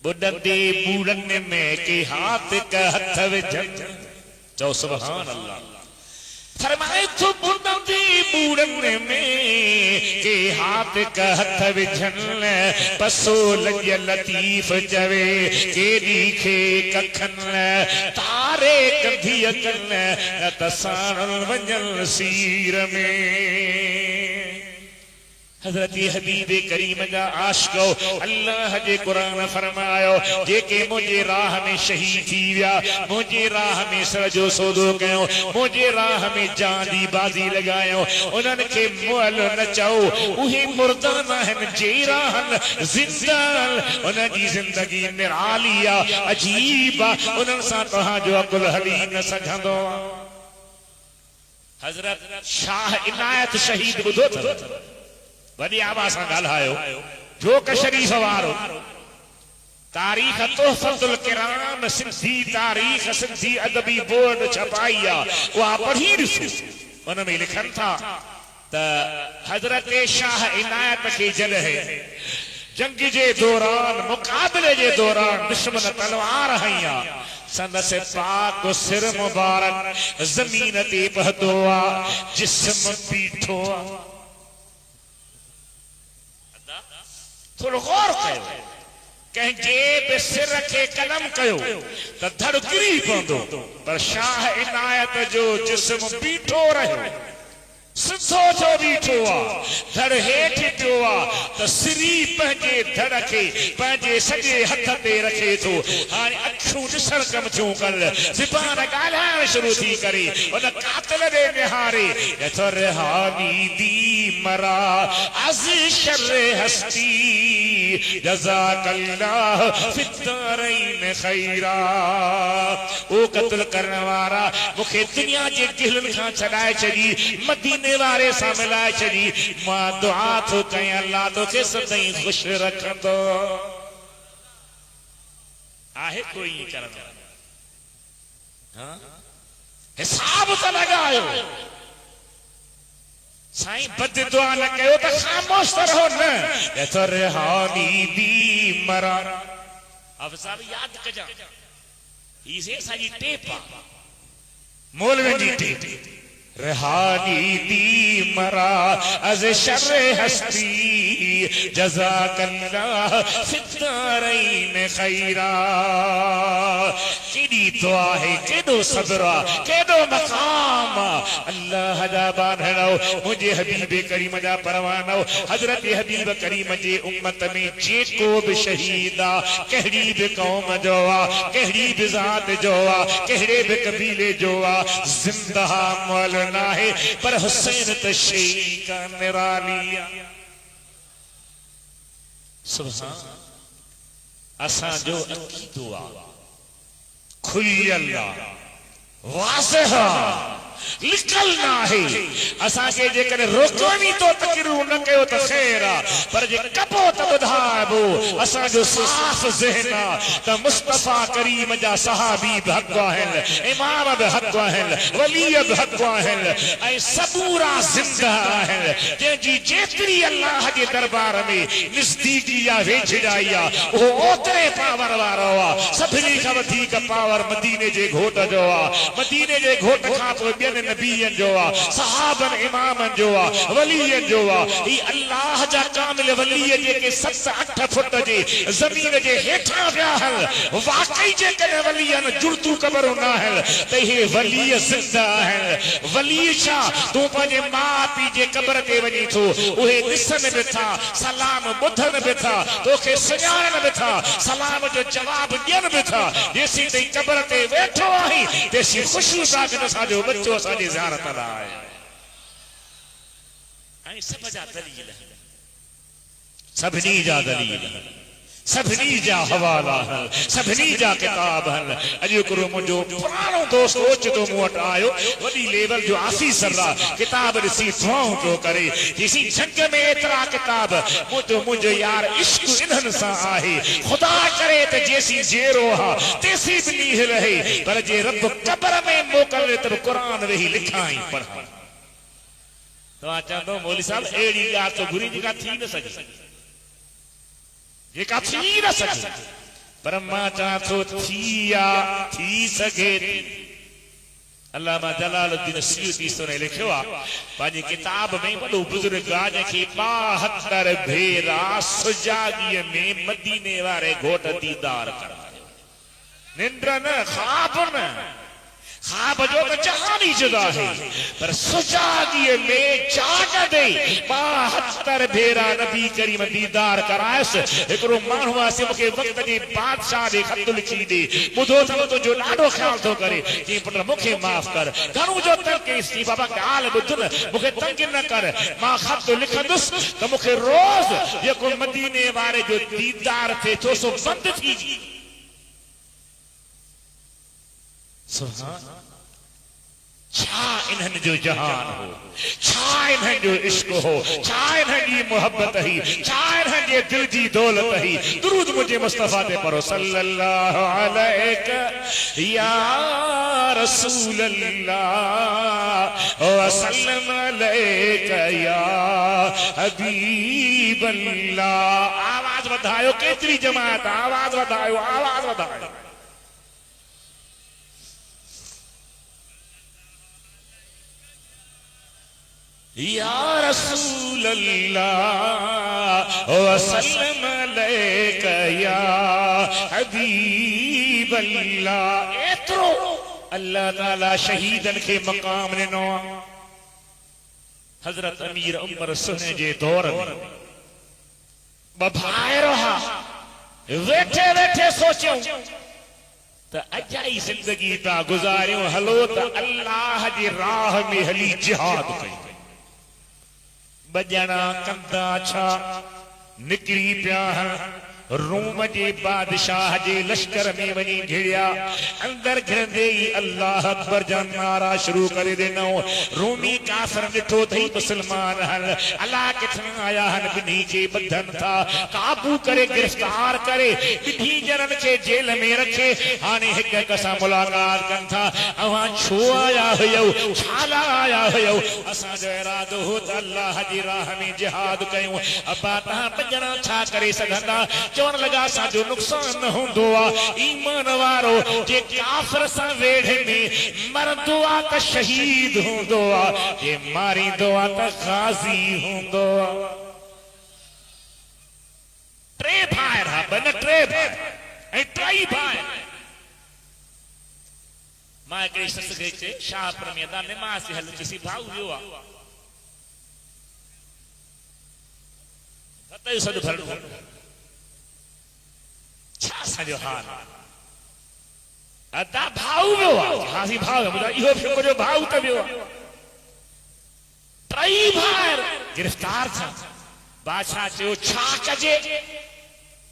S1: ॿुधंदे ॿूड़नि में के हाथ का हथ विझनि, चओ सुभान अल्लाह। फरमाए तो ॿुधंदे ॿूड़नि में के हाथ का हथ विझनि, पसो लॻियल लतीफ़ चवे केॾी खे कखनि, तारे कंधीअ कनि न त साणनि वञनि सीर में। हज़रत हबीब करीम जा आशिको अल्लाह जे क़ुरान फरमायो जेके मुंहिंजे राह में शहीद थी विया, मुंहिंजे राह में सर जो सौदो कयो, मुंहिंजे राह में जान जी बाज़ी लॻायो, उन्हनि खे मुअल न चओ, उहे मुर्दान आहिनि जेरा आहिनि ज़िंदा आहिनि, उन्हनि जी ज़िंदगी निराली आहे अजीब आहे, उन्हनि सां तव्हांजो अकुल हली न सघंदो। हज़रत शाह इनायत शहीद ॿुधो अथव, वॾी आवाज़ सां ॻाल्हायो, जोक शरीफ़ वारो तारीख़ तोहफ़तुल किराम सिंधी तारीख़ सिंधी अदबी बोर्ड छपाई आहे, उहा पढ़ी ॾिसो। उन में लिखनि था त हज़रत शाह इनायत खे जॾहिं जंग जे दौरान मुक़ाबले जे दौरान दुश्मन तलवार हई आहे, संदसि पाक सिर मुबारक ज़मीन ते पहुतो आहे, जिस्म बीठो आहे। थोड़ो गौर कयो, कंहिंजे बि सिर खे कलम कयो त धड़ किरी पवंदो, पर शाह इनायत जो जिस्म बीठो रहियो, सिधो जो बीठो आहे, धड़ हेठि पियो आहे त सिरी पंहिंजे धड़ खे पंहिंजे सॼे हथ ते रखे थो। हाणे अखियूं ॾिसण कम थियूं कर, ज़बान ॻाल्हाइण शुरू थी करे उन कातिल ॾे निहारे रिहानी दी मरा अज़ शर्र हस्ती जज़ाकल्लाह फिद्दारैन खैरा। ओ क़त्ल करण वारा मूंखे दुनिया जे गिलनि खां छॾाए छॾी, मदीने वारे सां मिलाए छॾी, मां दुआ थो कयां अल्लाह तोखे सदाईं ख़ुशि रखंदो। आहे कोई करण हिसाब त लॻायो, साईं बद दुआ न कयो त ख़ामोश त रहो न। रिहानी दी मरा अफ़ज़ल यादि कजां, ही से असांजी टेप आहे, मौलवी जी टेप। रिहानी दी मरा अज़ शर्र हस्ती जज़ाकल्लाह फिद्दारैन खैरा। केॾी दुआ है, केॾो सब्र आहे, केॾो मक़ाम आहे। अल्लाह जा बांधणो मुंहिंजे हबीब करीम जा परवानो, हज़रत हबीब करीम जे उम्मत में जेको बि शहीद आहे, कहिड़ी बि क़ौम जो आहे, कहिड़ी बि ज़ात जो आहे, कहिड़े बि कबीले जो आहे, ज़िंदा मौल नाहे, पर हुसैन त शई का निराली आहे। सुभान असांजो अक़ीदो आहे खुलियल आहे, वाज़ह लिखल ना है। असांखे जेकॾहिं रोकणी तो तकरीरूं न कयो त ख़ैर आहे, पर जे कबो त ॿुधाइबो असांजो साफ़ ज़हन आहे त मुस्तफ़ा करीम जा सहाबी बि हक़ आहिनि, इमाम बि हक़ आहिनि, वली बि हक़ आहिनि, ऐं सबूरा ज़िंदा आहिनि, जंहिंजी जेतिरी अल्लाह जे दरबार में नज़दीकी या वेझिड़ाई आहे उहो ओतिरे पावर वारो आहे। सभिनी खां वधीक पावर मदीने जे घोट जो आहे। मदीने जे घोट खां पोइ ॿियनि अंबियन नबीयन जो आ, सहाबन इमामन जो आ, वलीयन जो आ, ई अल्लाह जा कामिल वली जेके 7-8 फुट जे जमीन जे हेठां विया हल वाकई जे कने वलीयन जुड़तू कबर ना हल त हे वली जिंदा है। वली छा तू पंहिंजे मां पीउ जे कबर ते वञी थो उहे ॾिसनि बि था सलाम ॿुधनि बि था तोखे सुञाणनि बि था सलाम जो जवाब ॾियनि बि था जेसीं ताईं कबर ते वेठो आहीं तेसीं ख़ुशियूं था कि असांजो बच्चो असांजी ज़ियारत लाइ आहे। ऐं सभ जा दलील सभिनी जा दलील सभिनी जा हवाला हल सभिनी जा किताब हल। अॼु हिकिड़ो मुंहिंजो पुराणो दोस्त ओचितो मूं वटि आयो वॾी लेवल जो ऑफिसर आहे किताब ॾिसी दुआऊं पियो करे जेसीं झंग में एतिरा किताब मुंहिंजो यार इश्क इन्हनि सां आहे ख़ुदा करे त जेसीं जेरो आहे तेसीं बि लीह रहे पर जे रब कबर में मोकिले त क़ुरान वेही लिखां ई पढ़ां। तव्हां चवंदो मौलवी साहब अहिड़ी ॻाल्हि त घुरी जेका थी न सघे जेका थी न सघे पर मां चवां थो थी सघे। अल्लामा जलालुद्दीन सयूती ने लिखियो आहे पंहिंजी किताब में वॾो बुज़ुर्ग आहे जंहिंखे 72 भेरा सुजाॻीअ में मदीने वारे घोट दीदार करायो। निंड न ख्वाब न ख्वाब जो तो जहान ही जुदा है पर सुजाॻीअ में जाग दे 72 भेरा नबी करीम दीदार करायस। हिकिड़ो माण्हू आहे मूंखे वक़्त जे बादशाह ॾे ख़त लिखी ॾे ॿुधो त तुंहिंजो ॾाढो ख़्याल थो करे चई पुट मूंखे माफ़ कर घणो जो तंग कईसि चई बाबा ॻाल्हि ॿुध न मूंखे तंग न कर मां ख़त लिखंदुसि त मूंखे रोज़ जेको मदीने वारे जो दीदार थिए थो सो बंदि थी छा इन्हनि जो जहान हो छा इन्हनि जो इश्क हो छा इन्हनि जी मोहब्बत ही छा इन्हनि जे दिल जी दौलत ही। दुरूद मुझे मुस्तफा ते पढ़ो सल्लल्लाहु अलैहि या रसूल अल्लाह व सल्लम अलैका या हबीब अल्लाह। आवाज वधायो केतरी जमात आवाज वधायो आवाज वधायो। या रसूल अल्लाह व सल्लम अलैका या हबीब अल्लाह। एतिरो अल्लाह ताला शहीदन के मकाम ॾिनो आहे। हज़रत अमीर उमर सुने जे दौर में ॿ भाइर हुआ वेठे वेठे सोचियूं त अजाई जिंदगी था गुज़ारियूं हलो त अल्लाह जी राह में हली जिहाद कयूं। बजना कंदा छा निकरी पिया रूम जे बादशाह जे लश्कर में वही घिड़िया अंदर घिरंदे ही अल्लाह अकबर जा नारा शुरू करे देनो। रूमी काफर ॾिठो थई मुसलमान हन अल्लाह किथां आया हन बिन्ही के बधन था काबू करे गिरफ्तार करे बिन्ही जरन के जेल में रखे हाने हिक हिक सां मुलाकात कन था। अवां छो आया हुयो छाला आया हुयो असां जो इरादो हो त अल्लाह जी राह में जिहाद कयूं अबा तहां पंजणा छा करे सघंदा चवण लगा असांजो नुक़सान न हूंदो आहे ईमान वारो जे काफ़िर सां वेढ़े में मरंदो आहे त शहीद हूंदो आहे जे मारींदो आहे त ग़ाज़ी हूंदो आहे। टे भाइर हा बन टे भाइर ऐं टई भाइर मां हिकिड़ी सस खे चए शाहपुर में अदा निमाज़ हल चइसी भाऊ वियो आहे सतई सॾु भरणो छा असांजो हाल अदा भाऊ वियो आहे हा सी भाऊ ॿुधायो इहो फिको जो भाऊ त वियो आहे। टई भाइर गिरफ़्तार थिया बादशाह चयो छा कजे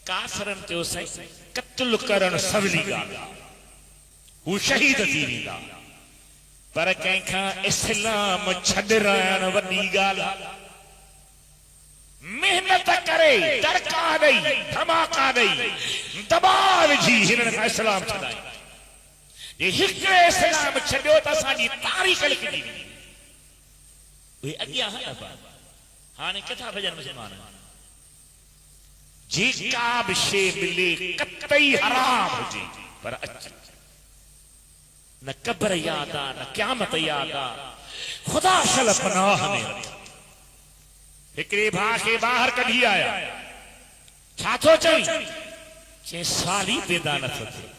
S1: काफ़िरनि चयो साईं क़त्ल करणु सवली ॻाल्हि आहे हू शहीद थी वेंदा पर कंहिंखां इस्लाम छॾे रहण वॾी ॻाल्हि आहे। मेहनत करे दड़का ॾेई धमाका ॾेई दबाव विझी हिननि खां इस्लाम छॾाई जे हिकु इस्लाम छॾियो त असांजी तारीख़ लिखी उहे अॻियां हाणे किथां भॼन मुस्लमान जेका बि शइ मिले कतई हराम हुजे पर न कब्र याद आ, न क़यामत याद आ। खुदा शल पनाह में रख। हिकिड़े भाउ खे ॿाहिरि कढी आया, छा थो चई? चई साल ई पैदा नथो थिए।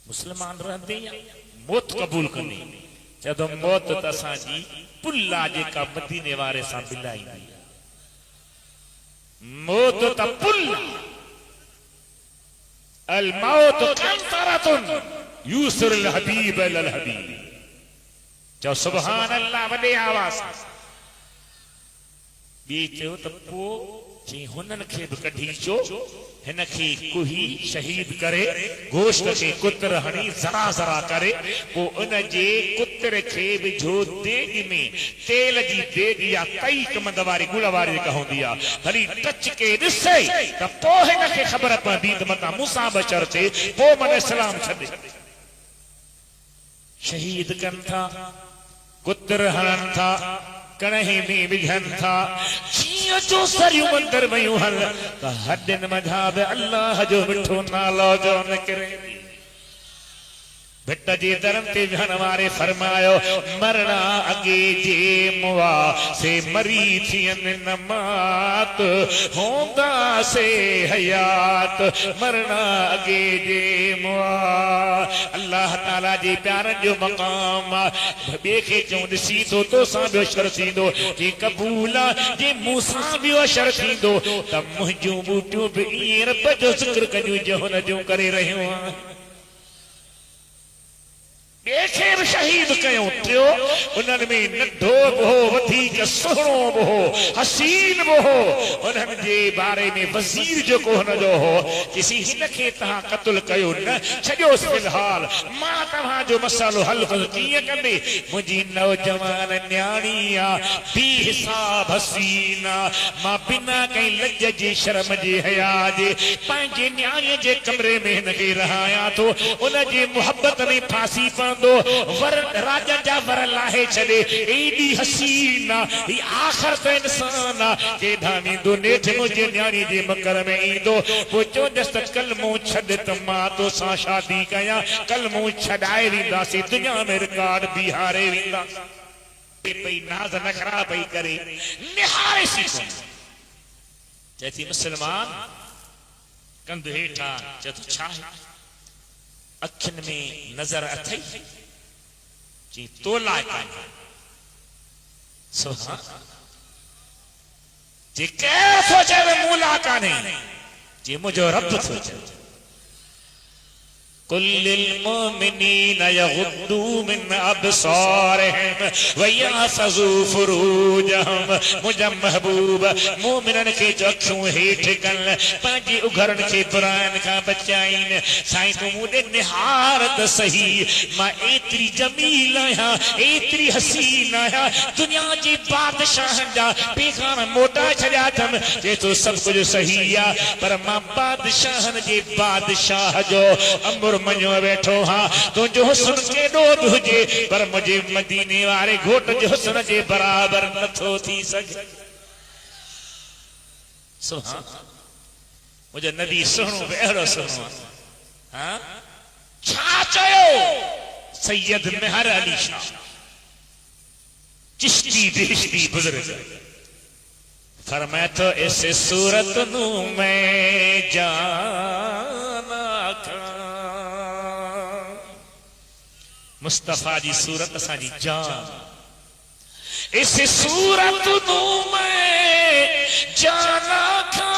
S1: मुस्लमान रहंदे मौत क़बूल कंदी। चयो मौत त असांजी पुल आहे जेका मदीने वारे सां मिलाईंदी। मौत त पुल, अल मौत कंतरतुन यूसरुल हबीब अल हबीब। चओ सुभान अल्लाह वॾे आवाज़। ॿी चयो त पोइ चई हुननि खे बि कढी अचो, हिन खे कुही शहीद करे गोश्त खे कुतर हणी ज़रा ज़रा करे पोइ उन जे कुतर खे विझो देग में, तेल जी देग या तई कमंद वारी गुड़ वारी जेका हूंदी आहे, हली टच के ॾिसे त पोइ हिन खे ख़बर पवंदी त मथां मूंसां बशर थिए, पोइ मन इस्लाम छॾे। शहीद कनि था, कुतर हणनि था, कणही में विझनि था। जीअं जो सरियूं मंदर वयूं हल त हॾनि मथां बि अल्लाह जो मिठो नालो जो निकिरे। भिट जे दरम ते विहण वारे फरमायो, मरणा अॻे जे मुआ से मरी थियनि नमात, होंदा से हयात मरणा अॻे जे मुआ। अल्लाह ताला जे प्यारनि जो मक़ाम आहे। ॿिए खे चऊं ॾिसी थो तोसां बि अशर थींदो, जे क़बूल आहे जे मूंसां बि अशर थींदो, त मुंहिंजूं ॿूटियूं बि ईअं रब जो ज़िक्र कयूं जो हुन जूं करे रहियूं आहिनि। ॿिए खे बि शहीद कयूं। टियों उन्हनि में नंढो बि हो, वधीक सुहिणो बि हो, हसीन बि हो। उन्हनि जे बारे में वज़ीर जेको हुनजो हो, चइसी हिन खे तव्हां क़त्ल कयो न, छॾियोसि फ़िलहाल, मां तव्हांजो मसालो हल कीअं कंदे। मुंहिंजी नौजवान न्याणी आहे, बेहिसाब हसीन आहे, मां बिना कंहिं लज जे शर्म जे हया जे पंहिंजे न्याणीअ जे कमरे में हिन खे रहायां थो। उन जे मुहबत में फांसी वर राजा जा वर लाहे छॾे। एॾी हसीन ही आख़िर त इंसान के धामींदो नेठ मुंहिंजे न्याणी जे मकर में ईंदो, पोइ चवंदसि त कलमो छॾ त मां तोसां शादी कयां। कलमो छॾाए वेंदासीं, दुनिया में रिकॉर्ड बिहारे वेंदासीं। पई नाज़ नखरा पई करे निहारे सी चए थी मुस्लमान कंध हेठां। चए थो छा आहे? अखियुनि में नज़र अथई? जी तोला कान्हे। सुभान जी केरु थो चए मूं लाइ कान्हे? जी मुंहिंजो रब थो चए। कुल्लिल मुमिनीना यग़ुद्दू मिन अबसारिहिम व यहफ़ज़ू फ़ुरूजहुम। मुंहिंजा महबूब मोमिननि खे अखियूं हेठि कनि, पंहिंजी उघरनि खे बुराइनि खां बचाइनि। साईं तूं मूं ॾे निहार त सही, मां एतिरी जमील आहियां, एतिरी हसीन आहियां, दुनिया जे बादशाहनि जा पैगाम मोटाए छॾिया अथमि। चए थो सभु कुझु सही आहे, पर मां बादशाहनि जे बादशाह जो अमर मञो वेठो हाँ। तुंहिंजो हुस्न केॾो बि हुजे, पर मुंहिंजे मदीने वारे घोट जे हुस्न जे बराबर नथो थी सघे। सुभान मुंहिंजो नबी सुहिणो बि अहिड़ो सुहिणो आहे। छा चयो सैयद मेहर अली शाह चिश्ती बेहिश्ती बुजुर्ग? फरमाया तो ऐसे सूरत नू मैं जाना था। मुस्तफा जी सूरत असांजी जान। इस सूरत नू मैं जाना था,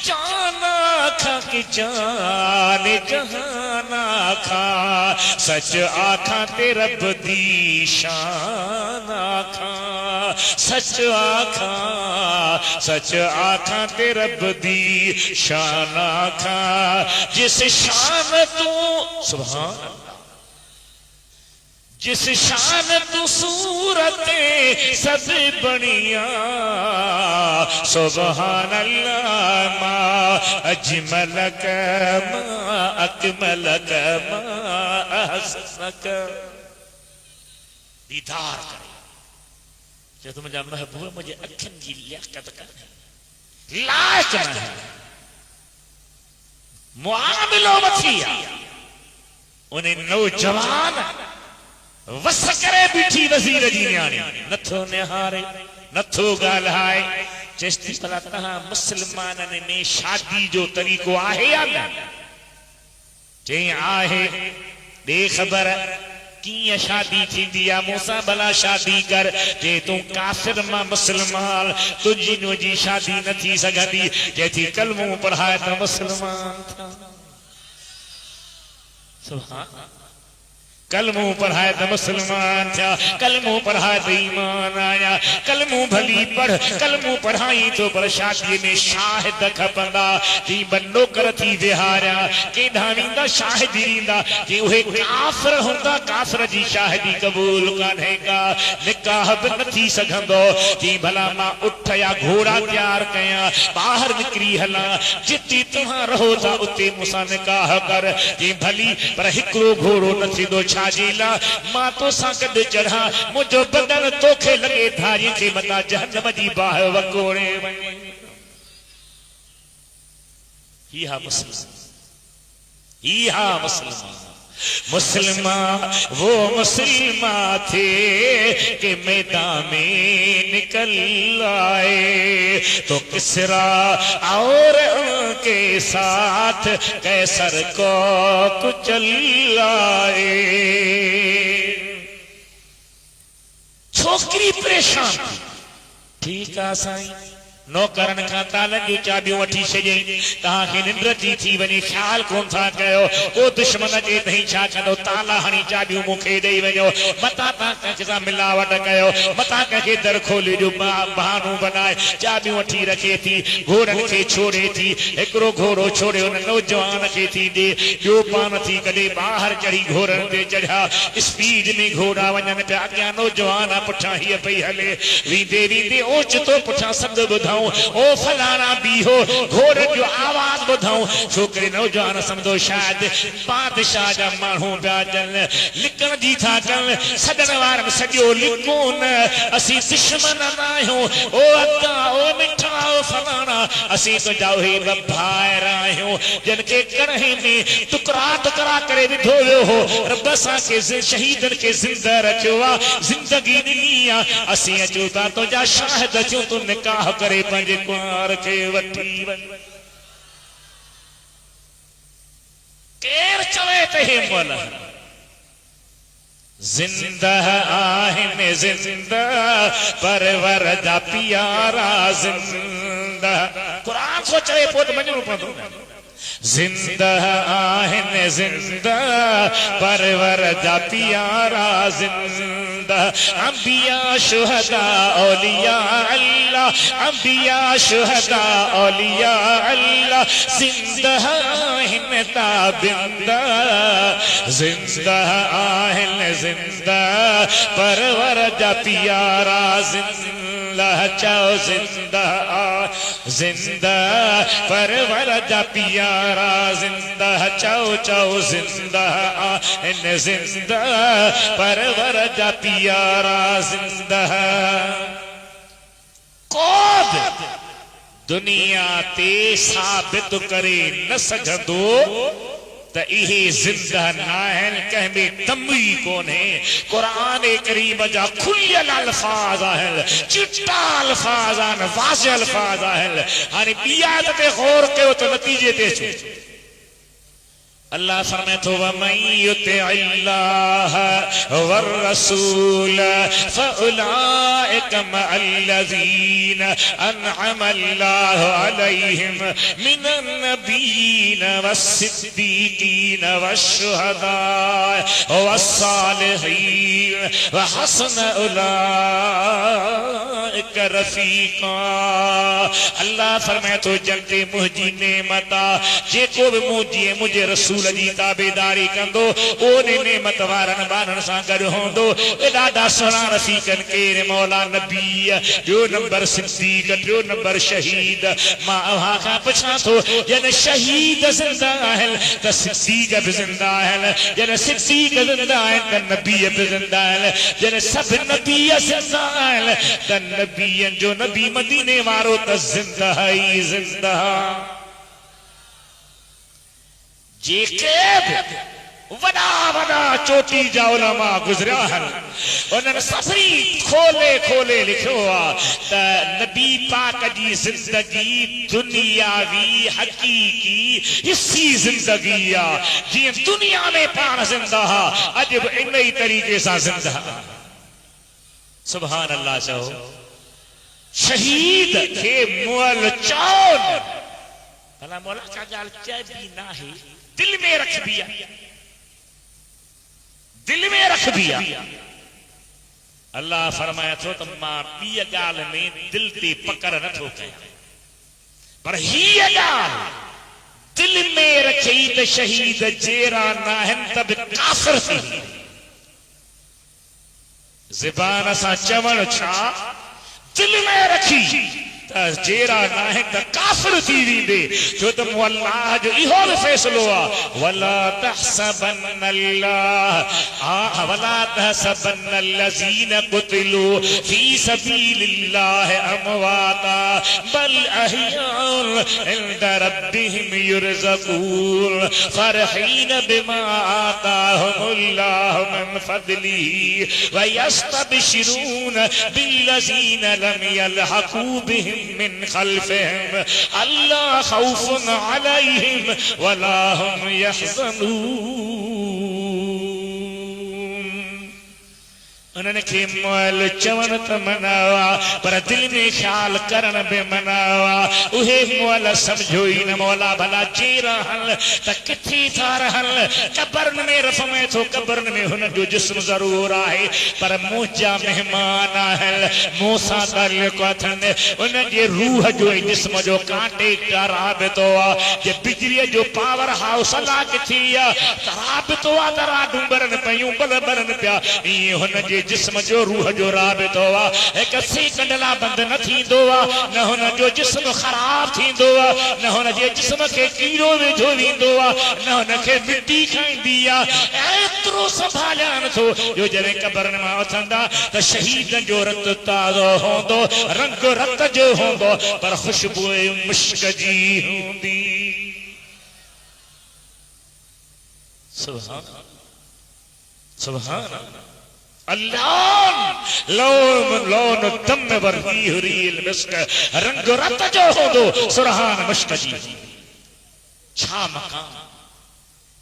S1: जाना था कि जान जहाना खा। सच आखा ते रब दी शान आखा, सच आखा, सच आखा ते रब दी शान आखा। जिस शान तू सुभान, जिस शान तू सूरते सब बनिया। सुभान अल्लाह मा अजमलक मा अकमलक मा अहसनक। दीदार करे जो तुम मुंहिंजा महबूब मुझे अखियुनि जी लियाकत करे लायक न मुआमिलो मथी आहे। उन्हें नौजवान वस करे बीठी वज़ीर जी न्याणी नथो निहारे नथो ॻाल्हाए चेस्ती भला तहां मुसलमाननि में शादी जो तरीक़ो आहे या न चई आहे दे ख़बर किया शादी थी मूसा भला शादी कर जे तू काफिर मां मुसलमान तुझी जी शादी न थी सघंदी जे थी कलमो पढ़ाए तो मुसलमान था सुभान कलमो पढ़ाए तो मुसलमान था कलमो पढ़ाए तो ईमान आया कलमो भली पढ़ कलमो पढ़ाई तो पर शादी में शाहिद खपंदा ती बन्नो कर थी विहारिया के धावींदा शाहिदी रींदा कि उहे काफिर हुंदा काफिर जी शाहिदी कबूल कान्हे का निकाह भी न थी सघंदो कि भला मां उठ या घोड़ा तैयार कया बाहर निकरी हला जिते तुहां रहो था उते मुसा निकाह कर कि भली पर हिकड़ो घोड़ो न थींदो जिला मां तो सा गड चढ़ा मुझो बदन तोखे लगे धारी के मता जहन्नम जी बाह वकोड़े वने इहा मुसलमान मुसलमान वो मुसलमान थे कि मैदान में निकल आए तो किसरा और उनके साथ कैसर को कुचल आए छोकरी परेशान ठीक है साईं नौकरन का तालन जो चाबियों वठी छॾियईं तहांखे निंड थी वञे ख्याल कोन था कयो को दुश्मन जे नहीं छा कंदो ताला हणी चाबियूं मूंखे ॾेई वञो मता तव्हां कंहिंखे सां मिलावट कयो मता कंहिंखे दर खोले जो बहानो बनाए चाबियूं वठी रखे थी घोड़नि खे छोड़े थी हिकिड़ो घोड़ो छोड़े हुन नौजवान खे थी ॾे ॿियो पान थी कॾहिं ॿाहिरि चढ़ी घोड़नि ते चढ़िया स्पीड में घोड़ा वञनि पिया अॻियां नौजवान पुठियां हीअ पई हले वींदे वींदे ओचितो पुठियां सॾु ॿुधऊं ओ फलाना बीहो घोड़े जो आवाज ॿुधऊं छोकिरे नौजवान सम्झो शायद बादशाह जा माण्हू पिया अचनि लिकण जी था कनि सॾण वारनि सॼो लिको न असीं दुश्मन न आहियूं ओ अदा ओ मिठा ओ फलाना असीं तुंहिंजा उहे भाइर आहियूं जिन खे कड़हे में टुकड़ा टुकड़ा करे विधो वियो हो रब असांखे शहीदनि खे ज़िंदा रखियो आहे ज़िंदगी ॾिनी आहे असीं अचूं था तुंहिंजा शाहिद अचूं तूं निकाह करे पंहिंजे कुंवार खे वठी वञ केर चवे त हे मोल जिंदा आहिनि जिंदा परवर जा प्यारा जिंदा कुरान को चवे पोइ त मञणो पवंदो जिंदा आहिनि जिंदा परवर जा प्यारा जिंदा अंबिया शुहदा औलिया अल्लाह अंबिया शुहदा औलिया अल्लाह जिंदा आहिनि ताबिंदा जिंदा आहिनि जिंदा परवर जा प्यारा जिंदा चाओ जिंदा जिंदा परवर जा प्यारा जिंदा चाओ चाओ जिंदा इन जिंदा परवर जा प्यारा जिंदा कोद दुनिया ते साबित करे न सघंदो त इहे जिंदा नाहिनि कंहिं में दमी कोन्हे क़ुरान करीम जा खुलियल अल्फाज़ आहिनि चिटा अल्फाज़ आहिनि वाज़िह अल्फाज़ आहिनि हाणे ॿी आयत ते गौर कयो त नतीजे ते अचो अल्लाह फरमाए तो वमन युतिअल्लाह वररसूल फउलाइक मअल्लज़ीन अनअम अल्लाहु अलैहिम मिनन नबिय्यीन वस्सिद्दीक़ीन वश्शुहदा वस्सालिहीन वहसन उलाइक रफीका अल्लाह फरमाए तो जल्दी मुंहिंजी नेमत जेको भी मुझे रसूल जी ताबेदारी कंदो ओने नेमत वारन बारन सां गॾु हूंदो ॾाढा सुहिणा रफ़ीकनि केर मौला नबी ॿियो नंबर सिद्दीक़ टियों नंबर शहीद मां अव्हां खां पुछां थो जन शहीद ज़िंदा आहिनि त सिद्दीक़ बि ज़िंदा आहिनि जन सिद्दीक़ ज़िंदा आहिनि त नबी बि ज़िंदा आहिनि जन सभु नबी ज़िंदा आहिनि त नबीअनि जो नबी मदीने वारो त ज़िंदा ई ज़िंदा जेके वॾा वॾा चोटी जा उलमा गुज़रिया आहिनि, उन्हनि सभिनी खोले खोले लिखियो आहे त नबी पाक जी ज़िंदगी दुनियावी हक़ीक़ी हिस्सी ज़िंदगी आहे। जीअं दुनिया में पाण ज़िंदा अॼु बि इन ई तरीक़े सां ज़िंदा। सुभान अल्लाह चओ। शहीद खे मुअल चओ भला मौला का ॻाल्हि चइबी न आहे, दिल में रखबी आहे, दिल में रखबी आहे। अल्लाह फरमाए थो त मां ॿी ॻाल्हि में दिल ते पकड़ नथो कयां, पर हीअ ॻाल्हि दिल में रखी त शहीद जहिड़ा न आहिनि त बि काफ़िर थी। ज़बान सां चवण छा, दिल में रखी त जहिड़ा न आहिनि त काफ़िर थी वेंदे। छो त अल्लाह जो इहो बि फ़ैसिलो आहे, वला तहसबन अल्लाह वला तहसबन अल्लज़ीन क़ुतिलू फी सबीलिल्लाहि अमवाता बल अहयाउन इंद रब्बिहिम युरज़क़ून फरहीन बिमा आताहुमुल्लाहु मिन फज़लिही व यस्तबशिरून बिल्लज़ीन लम यल्हक़ू बिहिम मिन खल्फिहिम अल्ला खौफुन अलैहिम वला हुम यहज़नून। उन्हनि खे मुअल चवण त मनावा, पर दिल में ख्याल करण बि मनावा। उहे मुअल समझो ई न मौला भला जे रहल त किथे था रहल। कब्रन में रफ़मे थो, कब्रन में हुन जो जिस्म ज़रूर आहे, पर मुंहिंजा मेहमान आहिनि, मूंसां ताल्लुक़ अथनि। उन जे रूह जो ऐं जिस्म जो कांटे का राबितो आहे। जे बिजलीअ जो पावर हाउस अला किथे आहे त राबितो आहे त राडूं ॿरनि पियूं, बल ॿरनि पिया। ईअं हुन जे जिस्म जो रूह जो राबितो आहे। हिकु सेकंड लाइ बंदि न थींदो आहे, न हुन जो जिस्म ख़राब थींदो आहे, न हुन जे जिस्म खे कीड़ो वेझो वेंदो आहे, न हुन खे मिटी खाईंदी आहे। एतिरो संभालिया नथो जो जॾहिं कब्रनि मां उथंदा त शहीदनि जो रत ताज़ो हूंदो, रंग रत जो हूंदो, पर ख़ुशबू मुश्क जी हूंदी। सुभान सुभान अल्लाह लौन लौन दम वर्दी रील मिस्क रंग रत जो होदो सुरहान मुश्क जी। छा मकान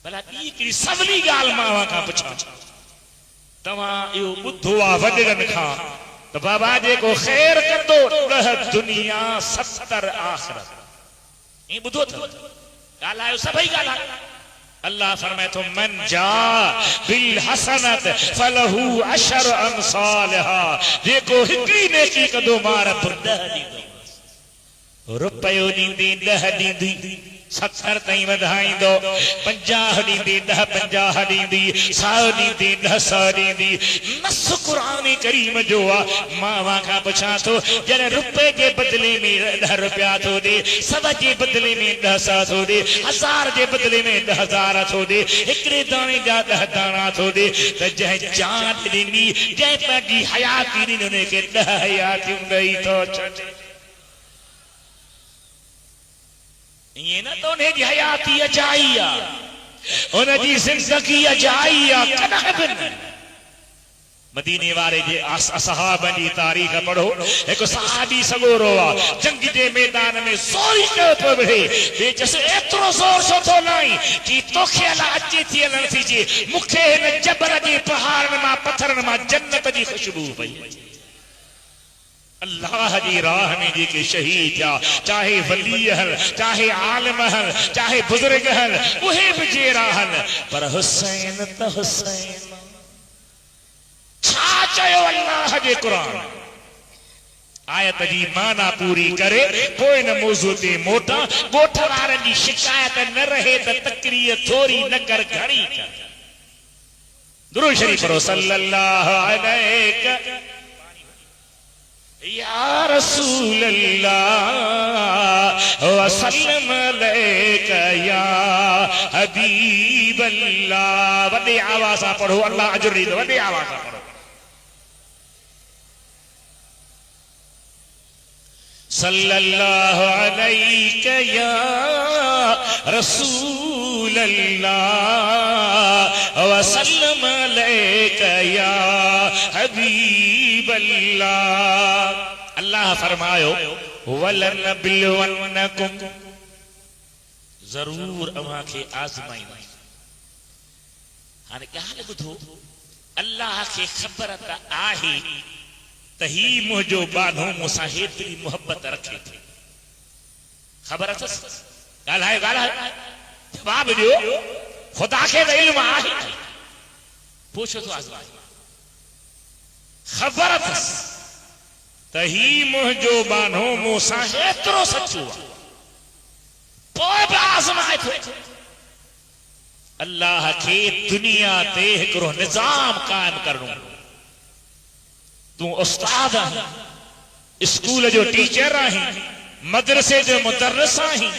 S1: भला ॿी कहिड़ी सवली ॻाल्हि मां खां पुछां। तव्हां इहो ॿुधो आहे वॾनि खां त बाबा जेको ख़ैर कंदो 10 दुनिया 70 आख़िरत। ईअं ॿुधो अथव? ॻाल्हायो सभई ॻाल्हायो। अल्लाह फरमाए थो मन जा बिल हसनत फलहू अशर अमसालहा। जेको हिकिड़ी नेकी कंदो मार 10 ॾींदो, रुपयो ॾींदी 10 ॾींदी, 70 ताईं वधाईंदो, 50 ॾींदी 10 50 ॾींदी, 100 ॾींदी 10 100 ॾींदी। नस क़ुरान करीम जो आहे। मां खां पुछां थो, जॾहिं रुपए जे बदिले में 10 रुपया थो ॾे, 100 जे बदिले में 10 100 थो ॾे, 1000 जे बदिले में 10,000 थो ॾे, हिकिड़े दाणे जा 10 दाणा थो ॾे, त जंहिं जान ॾिनी, जंहिं पंहिंजी हयाती ॾिनी, उनखे 10 हयातियूं ॾेई थो छॾे। ये ना तो उन्हें हयाती अजाई आ, उनकी जिंदगी अजाई आ। कदहबिन मदीने वाले जे असहाबन जी तारीख़ पढ़ो। एक सहाबी सगोरो आ, जंग जे मैदान में सोरी के बड़े बेचस एतरो जोर छो थो लाई कि तोखे अला अचे थी हलण थी जे मुखे हिन जबल जे पहाड़न मां पत्थरन मां जन्नत जी खुशबू पई। अल्लाह जी राह में जेके शहीद थिया, चाहे वली हल, चाहे आलिम हल, चाहे बुजुर्ग हल, उहे बि जहिड़ा हल, पर हुसैन त हुसैन। छा चयो अल्लाह जे क़ुरान? आयत जी माना पूरी करे पोइ न मौज़ू ते मोटा। ॻोठ वारनि जी शिकायत न रहे त तकरीर थोरी न कर घणी कर। दुरूद शरीफ पढ़ो सल्लल्लाहु अलैहि या रसूल अल्लाह वसल्लम अलैका या हबीब अल्लाह। वॾे आवाज़ सां पढ़ो, अल्लाह अजर ॾींदो। वॾे आवाज़ सां पढ़ो सल्लल्लाहु अलैका या रसूल रसूलल्लाह व सल्लम अलैका या हबीबल्लाह। अल्लाह फरमायो वलनबलवन्नकुम, जरूर अवां खे आज़माईंदा। हाणे ॻाल्हि ॿुधो, अल्लाह खे ख़बर त आहे त ही मुंहिंजो बानो मूंसां हेतिरी मोहब्बत रखे थी। ख़बर अथसि, ॻाल्हाए जवाब ॾियो। ख़ुदा खे त इल्म आहे, पुछो थो आज़माए। ख़बर अथसि त ही मुंहिंजो बानो मूंसां हेतिरो सचो आहे, पोइ बि आज़माए थो। अल्लाह खे दुनिया ते हिकिड़ो निज़ाम क़ाइम करणो। तूं उस्ताद आहीं, स्कूल जो टीचर आहीं, मदरसे जो मुदर्रिस आहीं,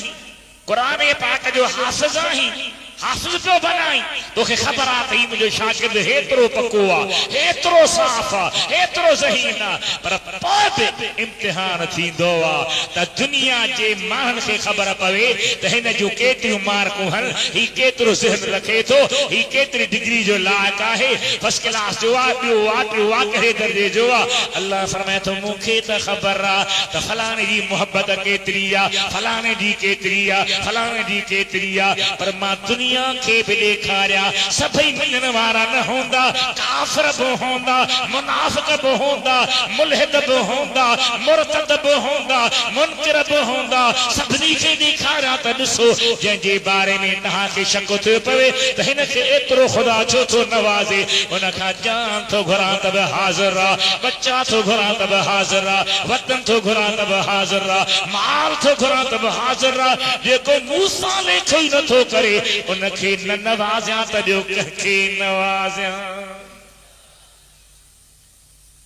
S1: क़ुरान पाक जो हाफ़िज़ आहीं, हाफ़िज़ पियो बनाई। तोखे ख़बर आहे त ही मुंहिंजो शागिर्द हेतिरो पको आहे, हेतिरो साफ़ आहे, हेतिरो ज़हीन आहे, पर पोइ बि इम्तिहान थींदो आहे त दुनिया जे माण्हुनि खे ख़बर पवे त हिन जूं केतिरियूं मार्कूं आहिनि, ही केतिरो ज़हन रखे थो, ही केतिरी डिग्री जो लाइक़ु आहे, फर्स्ट क्लास जो आहे, ॿियो आहे, टियों आहे, कहिड़े दर्जे जो आहे। अल्लाह फरमाए थो मूंखे त ख़बर आहे त फलाणे जी मोहब्बत केतिरी आहे, फलाणे जी केतिरी आहे, फलाणे जी केतिरी आहे, पर मां दुनिया खे बि ॾेखारिया सभई मञण वारा न हूंदा, काफ़िर बि हूंदा, मुनाफ़िक़ बि हूंदा, मुल्हिद बि हूंदा, मुर्तद बि हूंदा, मुनकिर बि हूंदा, सभिनी खे ॾेखारिया त ॾिसो जंहिंजे बारे में तव्हांखे शक थियो पवे त हिन खे एतिरो ख़ुदा छो थो नवाज़े, उन खां जान थो घुरां त बि हाज़िर आहे, बच्चा थो घुरां त बि हाज़िर आहे, वतन थो घुरां त बि हाज़िर आहे, माल थो घुरां त बि हाज़िर आहे। जेको मूंसां लेखो ई नथो करे उनखे न नवाज़ियां त ॿियो कंहिंखे नवाज़ियां।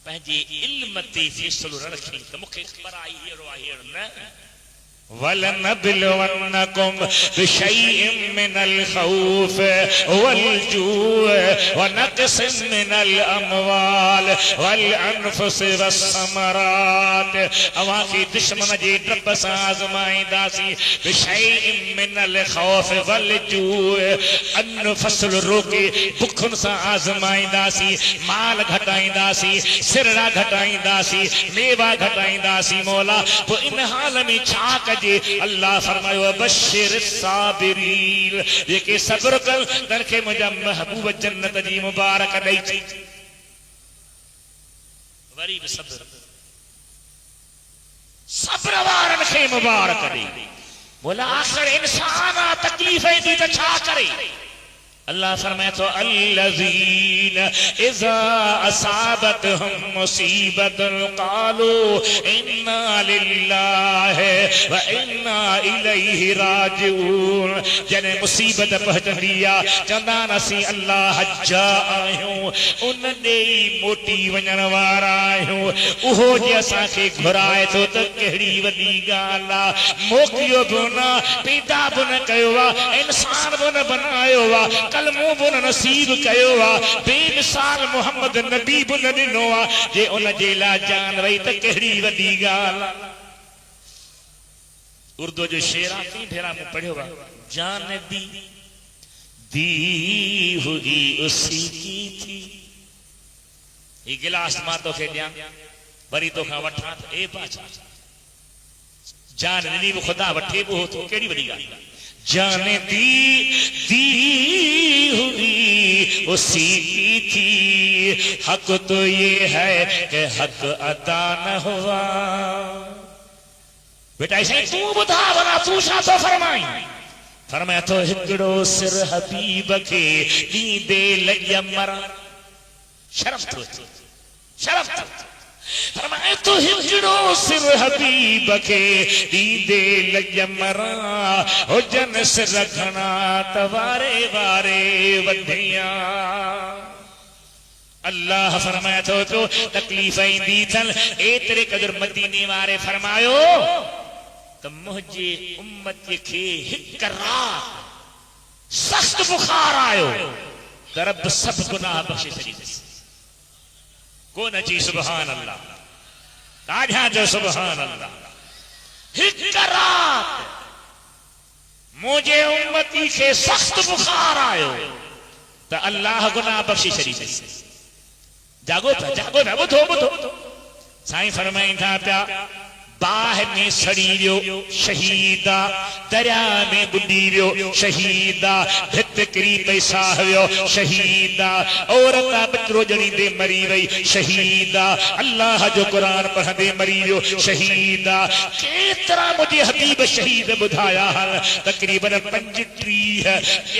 S1: पंहिंजे इल्म ते फ़ैसिलो न रखी त मूंखे ख़बर आहे अहिड़ो आहे अहिड़ो न। वलनबलवन्नकुम बिशैइन मिनल खौफ वल जूअ व नक़सिन मिनल अमवाल वल अनफुस वस्समरात। अवां खे दुश्मन जे डप सां आज़माईंदासीं। बिशैइन मिनल खौफ वल जूअ, अन्न फसल रोके बुखुनि सां आज़माईंदासीं, माल घटाईंदासीं, सिरड़ा घटाईंदासीं, मेवा घटाईंदासीं। मौला पोइ इन हाल में छा कजे? अल्लाह फरमायो बशिर साबिरीन, जेके सब्र कनि तन खे मुंहिंजा महबूब जन्नत जी मुबारक ॾेई थी। वरी बि सब्र वारनि खे मुबारक ॾेई। बोला आख़िर इंसान तकलीफ़ ईंदी त छा करे? अल्लाह फरमाए थो अल्लज़ीन इज़ा असाबतहुम मुसीबतुन क़ालू इन्ना लिल्लाहि व इन्ना इलैहि राजिऊन। जॾहिं मुसीबत पहुचंदी आहे चवंदा आहिनि असीं अल्लाह जा आहियूं, उन ॾे ई मोटी वञण वारा आहियूं। उहो जे असांखे घुराए थो त कहिड़ी वॾी ॻाल्हि आहे। मोकिलियो बि न, पैदा बि न कयो आहे, इंसान बि न बनायो आहे, कलमो बि न नसीब कयो आहे, बेमिसाल मोहम्मद नबी बि न ॾिनो आहे। जे उन जे लाइ जान वई त कहिड़ी वॾी ॻाल्हि आहे। उर्दू जो शेर आहे, कई भेरा मूं पढ़ियो आहे। जान दी हुई उसी की थी। ही गिलास मां तोखे ॾियां, वरी तोखां वठां त ए बादशाह जान ॾिनी बि ख़ुदा वठे बि हो, तो कहिड़ी वॾी ॻाल्हि आहे। जान दी हुई उसी की थी, हक तो ये है कि हक अदा न हुआ। बेटा ऐसे तू बुधा बना, तू छा तो फरमाई? फरमाया तो हिकिड़ो सिर हबीब खे ॾींदे लॻी मरा। शर्म थो, शर्म थो। फरमाए तो हिकिड़ो सिर हबीब खे ॾींदे लॻी मरा, हुजन सिर घणा त वारे वारे वधिया। अल्लाह फरमाए थो तो तकलीफ़ ईंदी अथनि एतिरे क़दुरु मदीने वारे फरमायो त मुंहिंजे उम्मत खे हिकु रात सख़्त बुखार आयो त रब सभु गुनाह बख़्शे छॾींदुसि। कोन अची सुभान अल्लाह, ॾाढा जो सुभान अल्लाह। हिकु रात मुझे उम्मती के सख्त बुखार आयो तो अल्लाह गुनाह बख्शी शरीफ जागो था बुधो साईं फरमाइन था प्या बाह में सड़ी वियो शहीदा दरिया में बुडी वियो शहीदा भित किरी पैसा वियो शहीदा औरत बचरो जणी दे मरी वई शहीदा अल्लाह जो कुरान पढ़ंदे मरी वियो शहीदा केतरा मुझे हबीब शहीद बुधाया हल तकरीबन 35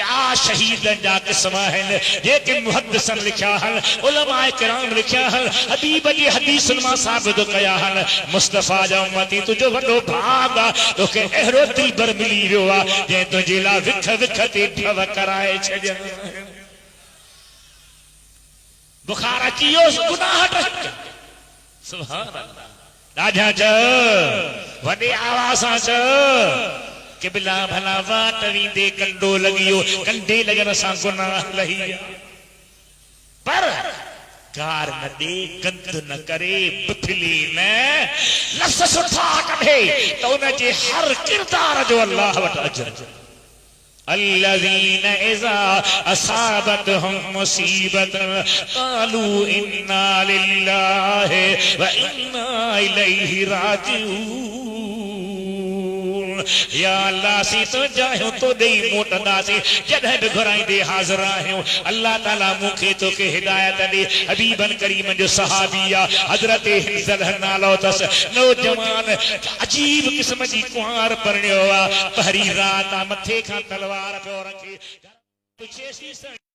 S1: या शहीदन जा किस्म हन जेके मुहद्दिसन लिखया हल उलमाए किराम लिखया हल हबीब जी हदीसन मा साबित कया हल मुस्तफा जा उम्मती तुझो वडो भाग तोखे एहरो दिलबर मिली वियो आ जे तुझे ला विख ते ढव कराए छजन बुखार अचियो गुनाह हट सुभान अल्लाह राजा च वडे आवाज च किबला भला वाट वींदे कंडो लगियो कंडे लगन सा गुनाह लही पर कार न दे गंद न करे बुथली न लस सुठा कढे तो उन जे हर किरदार जो अल्लाह वट अजर الذين إذا أصابتهم مصيبة قالوا إنا لله وإنا إليه راجعون या अल्लाह सी तो जायो तो दे मोटदा से जदे भी घराई दे हाजिर आयो अल्लाह ताला मुखे तो के हिदायत दे हबीबन करीम जो सहाबिया हजरत हिंद नालो तस नौजवान अजीब किस्म जी कुंवार परण्यो पहरी रात मथे का तलवार पे रखी